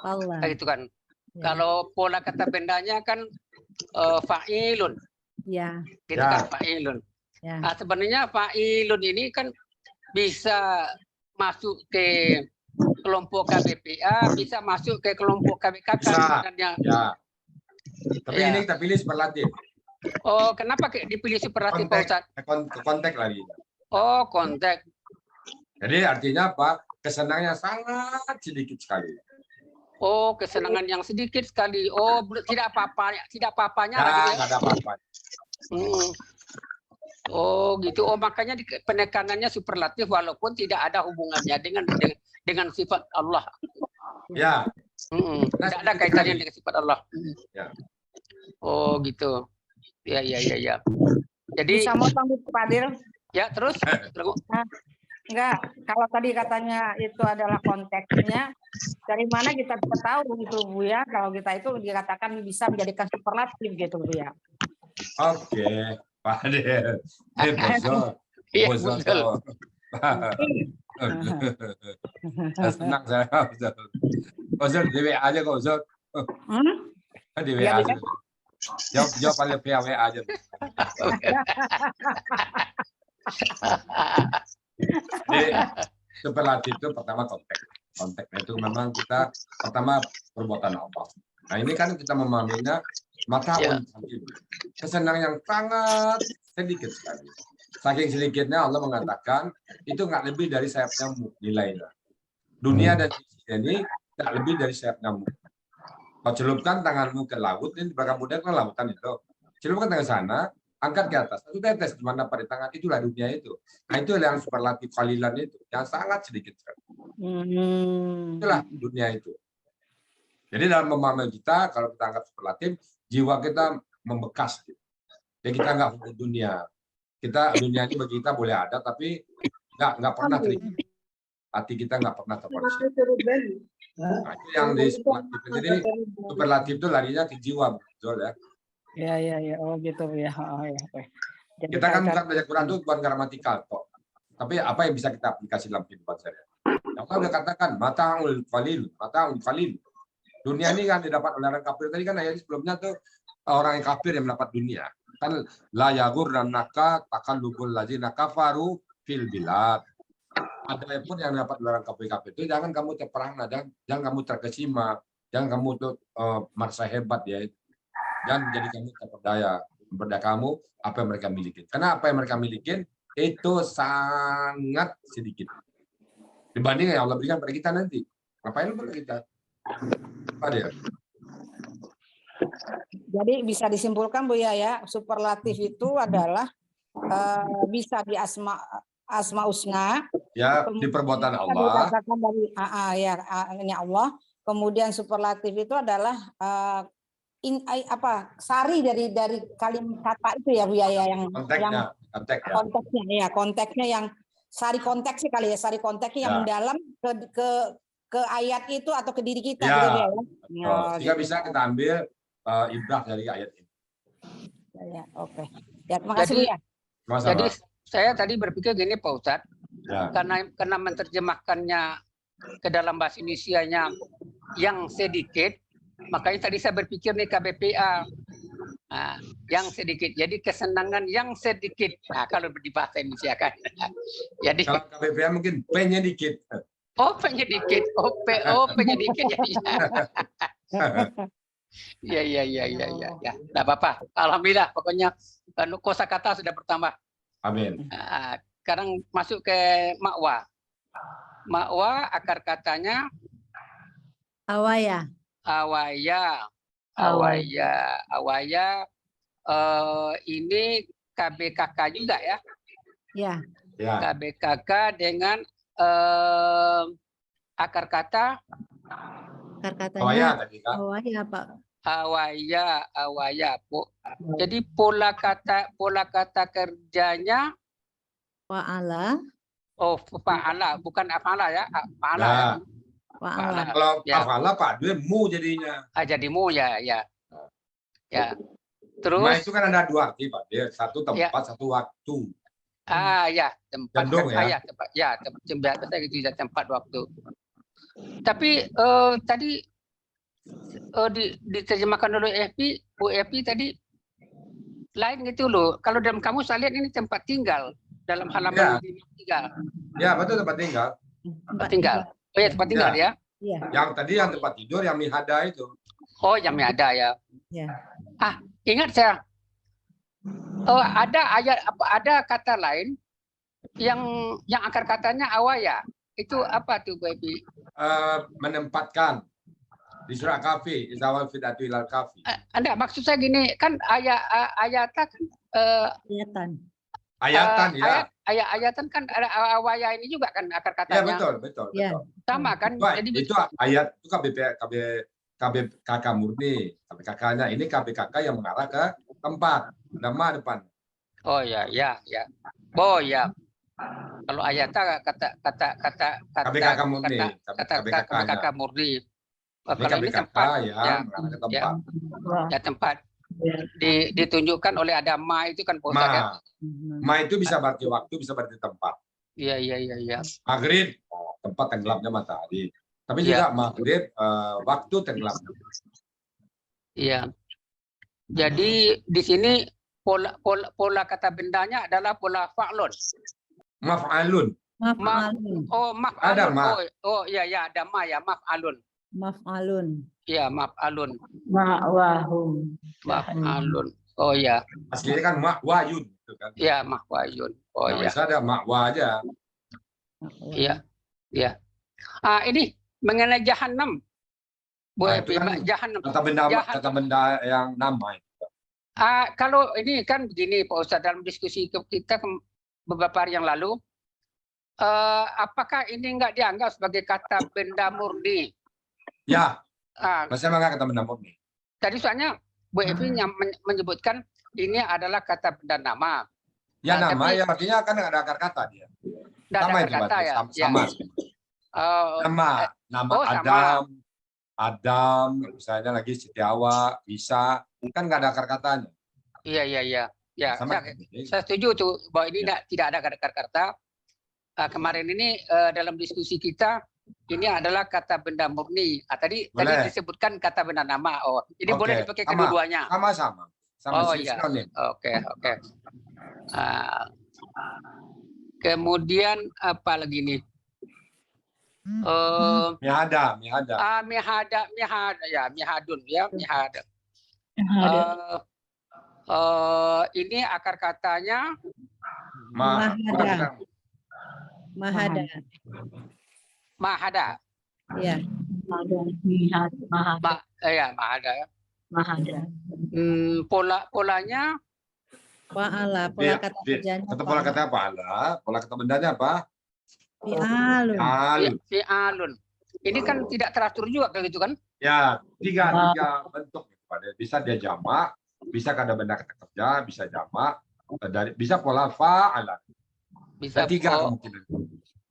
Allah. Itu kan. Kalau pola kata bendanya kan fa'ilun. Ya. Gitu kan fa'ilun. Ya. Sebenarnya fa'ilun ini kan bisa masuk ke kelompok KBPA, bisa masuk ke kelompok KBKK sebenarnya. Ya. Tapi ini kita pilih superlatif. Oh, kenapa dipilih superlatif Pak Ustadz? Konteks lagi. Oh, konteks. Jadi artinya apa? Kesenangannya sangat sedikit sekali. Oh, kesenangan yang sedikit sekali. Oh, tidak apa-apanya, Nggak ada apa-apa. Oh, gitu. Oh, makanya penekanannya superlatif walaupun tidak ada hubungannya dengan sifat Allah. Ya. Tidak ada kaitannya dengan sifat Allah. Ya. Oh, gitu. Ya. Jadi bisa motong Pak Adil? Ya, terus? Enggak, kalau tadi katanya itu adalah konteksnya, dari mana kita bisa tahu itu Bu ya, kalau kita itu dikatakan bisa menjadikan superlatif gitu Bu ya. Oke, Pak Adil. Bosor. Senang saya. Bosor, di WA aja kok, Bosor. Di WA aja. Jawab pada WA aja. Jadi superlatif itu pertama konteks. Konteksnya itu memang kita pertama perbuatan Allah. Nah ini kan kita memahaminya mata kesenangan yang sangat sedikit sekali. Saking sedikitnya Allah mengatakan itu nggak lebih dari sayap nyamuk nilainya. Dunia dan ini nggak lebih dari sayap nyamuk. Kau celupkan tanganmu ke laut, ini bahkan mudah kan lautan itu. Celupkan tangan sana, angkat ke atas. Satu tetes di mana pada tangan itulah dunia itu. Nah itu yang superlatif qalilan itu, yang sangat sedikit sekali. Itulah dunia itu. Jadi dalam memahami kita, kalau kita anggap superlatif, jiwa kita membekas. Jadi kita anggap dunia. Dunia ini bagi kita boleh ada, tapi nggak pernah terjadi. Hati kita nggak pernah terkoneksi. Nah, itu yang di superlatif. Jadi superlatif itu larinya ke jiwa, betul ya. Ya. Oh gitu ya. Oh, ya. Jadi Kita kan bukan belajar Quran itu bukan gramatikal kok. Tapi apa yang bisa kita aplikasi dalam kehidupan sehari-hari? Allah udah katakan mata'ul qalil. Dunia ini kan didapat oleh orang kafir. Tadi kan ayat sebelumnya tuh orang yang kafir yang mendapat dunia. Kan la yaghurrannaka taqallubul ladzina kafaru fil bilad. Ada pun yang dapat oleh orang kafir itu jangan kamu terperangah, jangan kamu terkesima, jangan kamu tuh merasa hebat ya. Jangan jadi kamu terperdaya. Berdaya kamu apa yang mereka miliki. Karena apa yang mereka miliki itu sangat sedikit dibanding yang Allah berikan pada kita nanti. Ngapain pada kita? Apa dia? Jadi bisa disimpulkan Bu ya, superlatif itu adalah bisa di asma usna. Ya, di perbuatan Allah. Dari Allah. Kemudian superlatif itu adalah sari dari kalimat kata itu ya Bu ya, yang konteksnya yang sari konteksnya kali ya, sari konteksnya yang mendalam ke ayat itu atau ke diri kita gitu ya. Sehingga bisa kita ambil ibrah dari ayat ini. Ya, oke. Ya, terima kasih Bu ya. Jadi saya tadi berpikir gini Pak Ustadz, karena menerjemahkannya ke dalam bahasa Indonesianya yang sedikit, makanya tadi saya berpikir nih KBPA yang sedikit. Jadi kesenangan yang sedikit. Nah, kalau di bahasa Indonesia kan. Jadi kalau KBPA mungkin P-nya dikit. Oh, P-nya dikit. P-nya dikit ya. Ya. Enggak apa-apa. Alhamdulillah pokoknya kosakata sudah bertambah. Amin. Sekarang masuk ke makwa. Makwa akar katanya awaya. Ini KBKK juga ya? Ya. KBKK dengan akar katanya awaya Pak. Awaya. Jadi pola kata kerjanya fa'ala. Oh, fa'ala bukan afala ya? Fa'ala. Ya. Fa'ala. Kalau afala Pak, dia mu jadinya. Jadi mu ya. Terus ma itu kan ada dua arti Pak. Dia satu tempat, satu waktu. Ya, tempat. Gendong, ya. Tempat. Ya, tempat waktu. Tapi tadi diterjemahkan oleh Bu Evi tadi lain gitu loh. Kalau dalam kamu saya lihat ini tempat tinggal dalam halaman tinggal. Ya, betul tempat tinggal. Tempat tinggal. Oh ya, tempat tinggal ya. Yang tadi yang tempat tidur yang mihada itu. Oh, yang mihada ya. Ingat saya. Ada kata lain yang akar katanya awaya. Itu apa tuh Bu Evi? Menempatkan di surah Kahfi, izawal fidatu ilal Kahfi. Anda maksud saya gini, kan ayatan kan ada awaya ini juga kan akar katanya. Ya betul. Sama kan? Jadi itu ayat itu KBKK murni, KBKK-nya ini KBKK yang mengarah ke tempat, nama depan. Oh ya. Oh ya. Kalau ayatnya kata KBKK murni, KBKK murni. Kalau ini tempat ya tempat ditunjukkan oleh ada ma itu kan ma itu bisa berarti waktu, bisa berarti tempat. Iya. Maghrib tempat tenggelamnya matahari. Tapi juga maghrib waktu tenggelamnya. Iya. Jadi di sini pola kata bendanya adalah pola fa'lun. Maf'alun. Maf'alun. Ada ma. Oh iya ada ma ya, maf'alun. Maf'alun. Iya, maf'alun. Ma'wahum. Maf'alun. Oh ya. Aslinya kan ma'wayun gitu kan. Iya, ma'wayun. Oh ya. Bisa ada ma'wa aja. Iya. Ini mengenai jahannam. Jahannam. Kata benda yang nama itu. Kalau ini kan begini Pak Ustadz, dalam diskusi kita beberapa hari yang lalu, apakah ini enggak dianggap sebagai kata benda murni? Ya, saya menganggap kata benda murni. Tadi soalnya Bu Evi menyebutkan ini adalah kata benda nama. Ya nama, ya artinya kan ada akar kata dia. Sama itu kata ya. Sama. Nama Adam, Adam, misalnya lagi Setiawa, bisa, kan nggak ada akar-katanya. Iya. Ya, Sama saya setuju tuh bahwa ini tidak ada kata-kata. Kemarin ini dalam diskusi kita ini adalah kata benda murni. Tadi disebutkan kata benda nama. Oh, jadi boleh dipakai kedua-duanya. Sama. Oh iya. Oke. Kemudian apa lagi nih? Mihada. Mihadun ya, mihada. Ini akar katanya Mahada. Ya. Mahada ya. Polanya Fa'ala, pola kata kerjanya. Pola kata fa'ala, pola kata bendanya apa? Fi'alun. Ini kan tidak teratur juga kayak gitu kan? Ya, tiga bentuk. Bisa dia jamak, bisa kada benda kata kerja, bisa jamak, bisa pola fa'ala. Bisa tiga kemungkinan.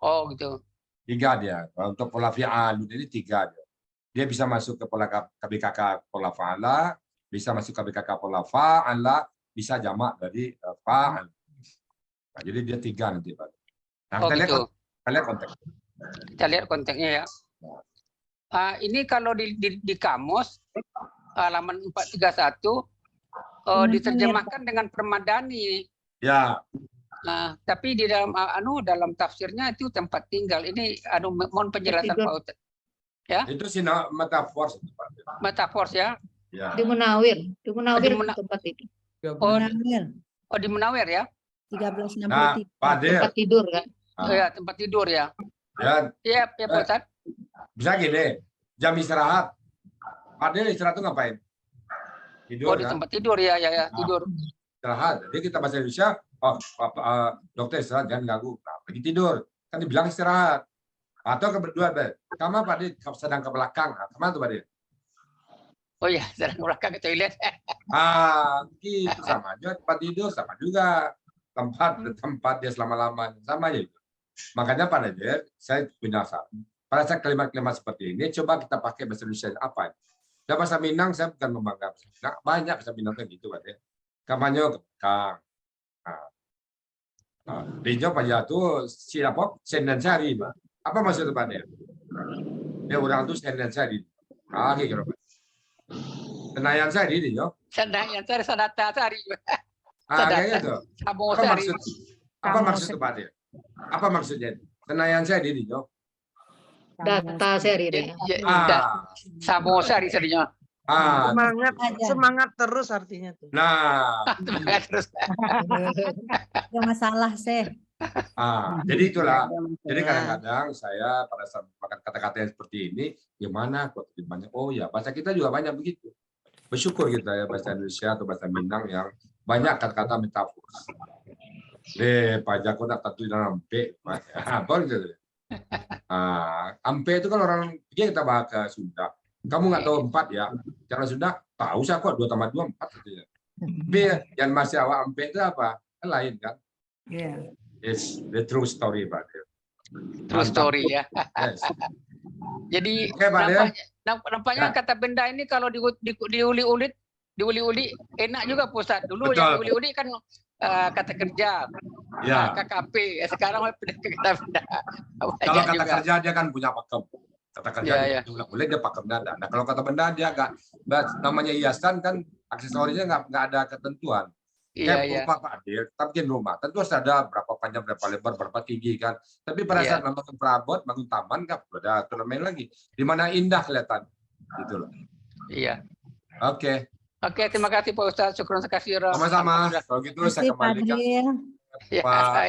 Oh gitu. 3 dia. Untuk pola fi'alun ini 3 dia. Dia bisa masuk ke pola KBKK pola fa'ala, bisa masuk ke KBKK pola fa'ala, bisa jamak dari fa'al. Nah, jadi dia 3 nanti, Pak. Nah, kita lihat konteks. Kita lihat konteksnya ya. Ini kalau di kamus halaman 431 diterjemahkan dengan permadani. Ya. Nah, tapi di dalam dalam tafsirnya itu tempat tinggal. Ini mohon penjelasan Pak Ustadz. Ya. Itu metafor, Pak. Metafor ya. Di Munawir tempat itu. Di Munawir ya. 1363. Nah, tempat tidur kan. Ya, tempat tidur ya. Iya, Pak Ustadz. Bisa gini, jam istirahat. Padahal istirahat itu ngapain? Tidur, di tempat tidur ya, tidur. Istirahat. Jadi kita bahasa Indonesia, dokter istirahat jangan ganggu. Nah, pergi tidur. Kan dibilang istirahat. Atau berdua, kamu Pak Dit sedang ke belakang. Nah, kemana tuh Pak Dit? Oh iya, sedang ke belakang ke toilet. Gitu sama aja. Tempat tidur sama juga. Tempat dia selama-lamanya sama aja. Makanya Pak Dit, saya punya saran. Pada saat kalimat-kalimat seperti ini, coba kita pakai bahasa Indonesia apa? Dan bahasa Minang, saya bukan membangga bahasa Minang. Banyak bahasa Minang kayak gitu, Pak Dit. Kampanye ke belakang. Rinjo Pajatu, siapa? Senden Sari, Pak. Apa maksudnya Pak Dit? Ya orang itu Senden Sari. Kira Pak. Senayan Sari, Rinjo. Senayan Sari, Sanata Sari. Kayaknya tuh. Apa maksud Pak Dit? Apa maksudnya? Senayan Sari, Rinjo. Data seri deh. Samosa serinya. Semangat terus artinya tuh. Nah, semangat terus. Ada masalah sih. Jadi itulah. Jadi kadang-kadang saya pada saat makan kata-kata yang seperti ini, gimana kok banyak? Oh ya, bahasa kita juga banyak begitu. Bersyukur kita ya bahasa Indonesia atau bahasa Minang yang banyak kata-kata metafor. Pak Jako nak tentu dalam P, apa gitu. Ampe itu kan orang kita bahasa Sunda. Kamu nggak tahu 4 ya? Cara Sunda tahu saya kok 2 tambah 2 4 gitu ya. B yang masih awak ampe itu apa? Lain kan? Yeah. It's the true story, Pak. True story ya. Yes. Jadi Ya. nampaknya kata benda ini kalau diuli-uli enak juga pusat. Dulu yang diuli-uli kan kata kerja, KKP. Sekarang kata benda. Kalau kata kerja dia kan punya pakem. Kata kerja boleh dia pakemnya ada. Nah kalau kata benda dia nggak, namanya hiasan kan aksesorinya nggak ada ketentuan. Kayak rumah Pak Adil, tapi rumah tentu harus ada berapa panjang, berapa lebar, berapa tinggi kan. Tapi pada saat membangun perabot, bangun taman nggak ada aturan main lagi. Di mana indah kelihatan, gitu loh. Iya. Oke, terima kasih Pak Ustadz. Syukur sekali. Sama-sama. Kalau gitu saya kembalikan Pak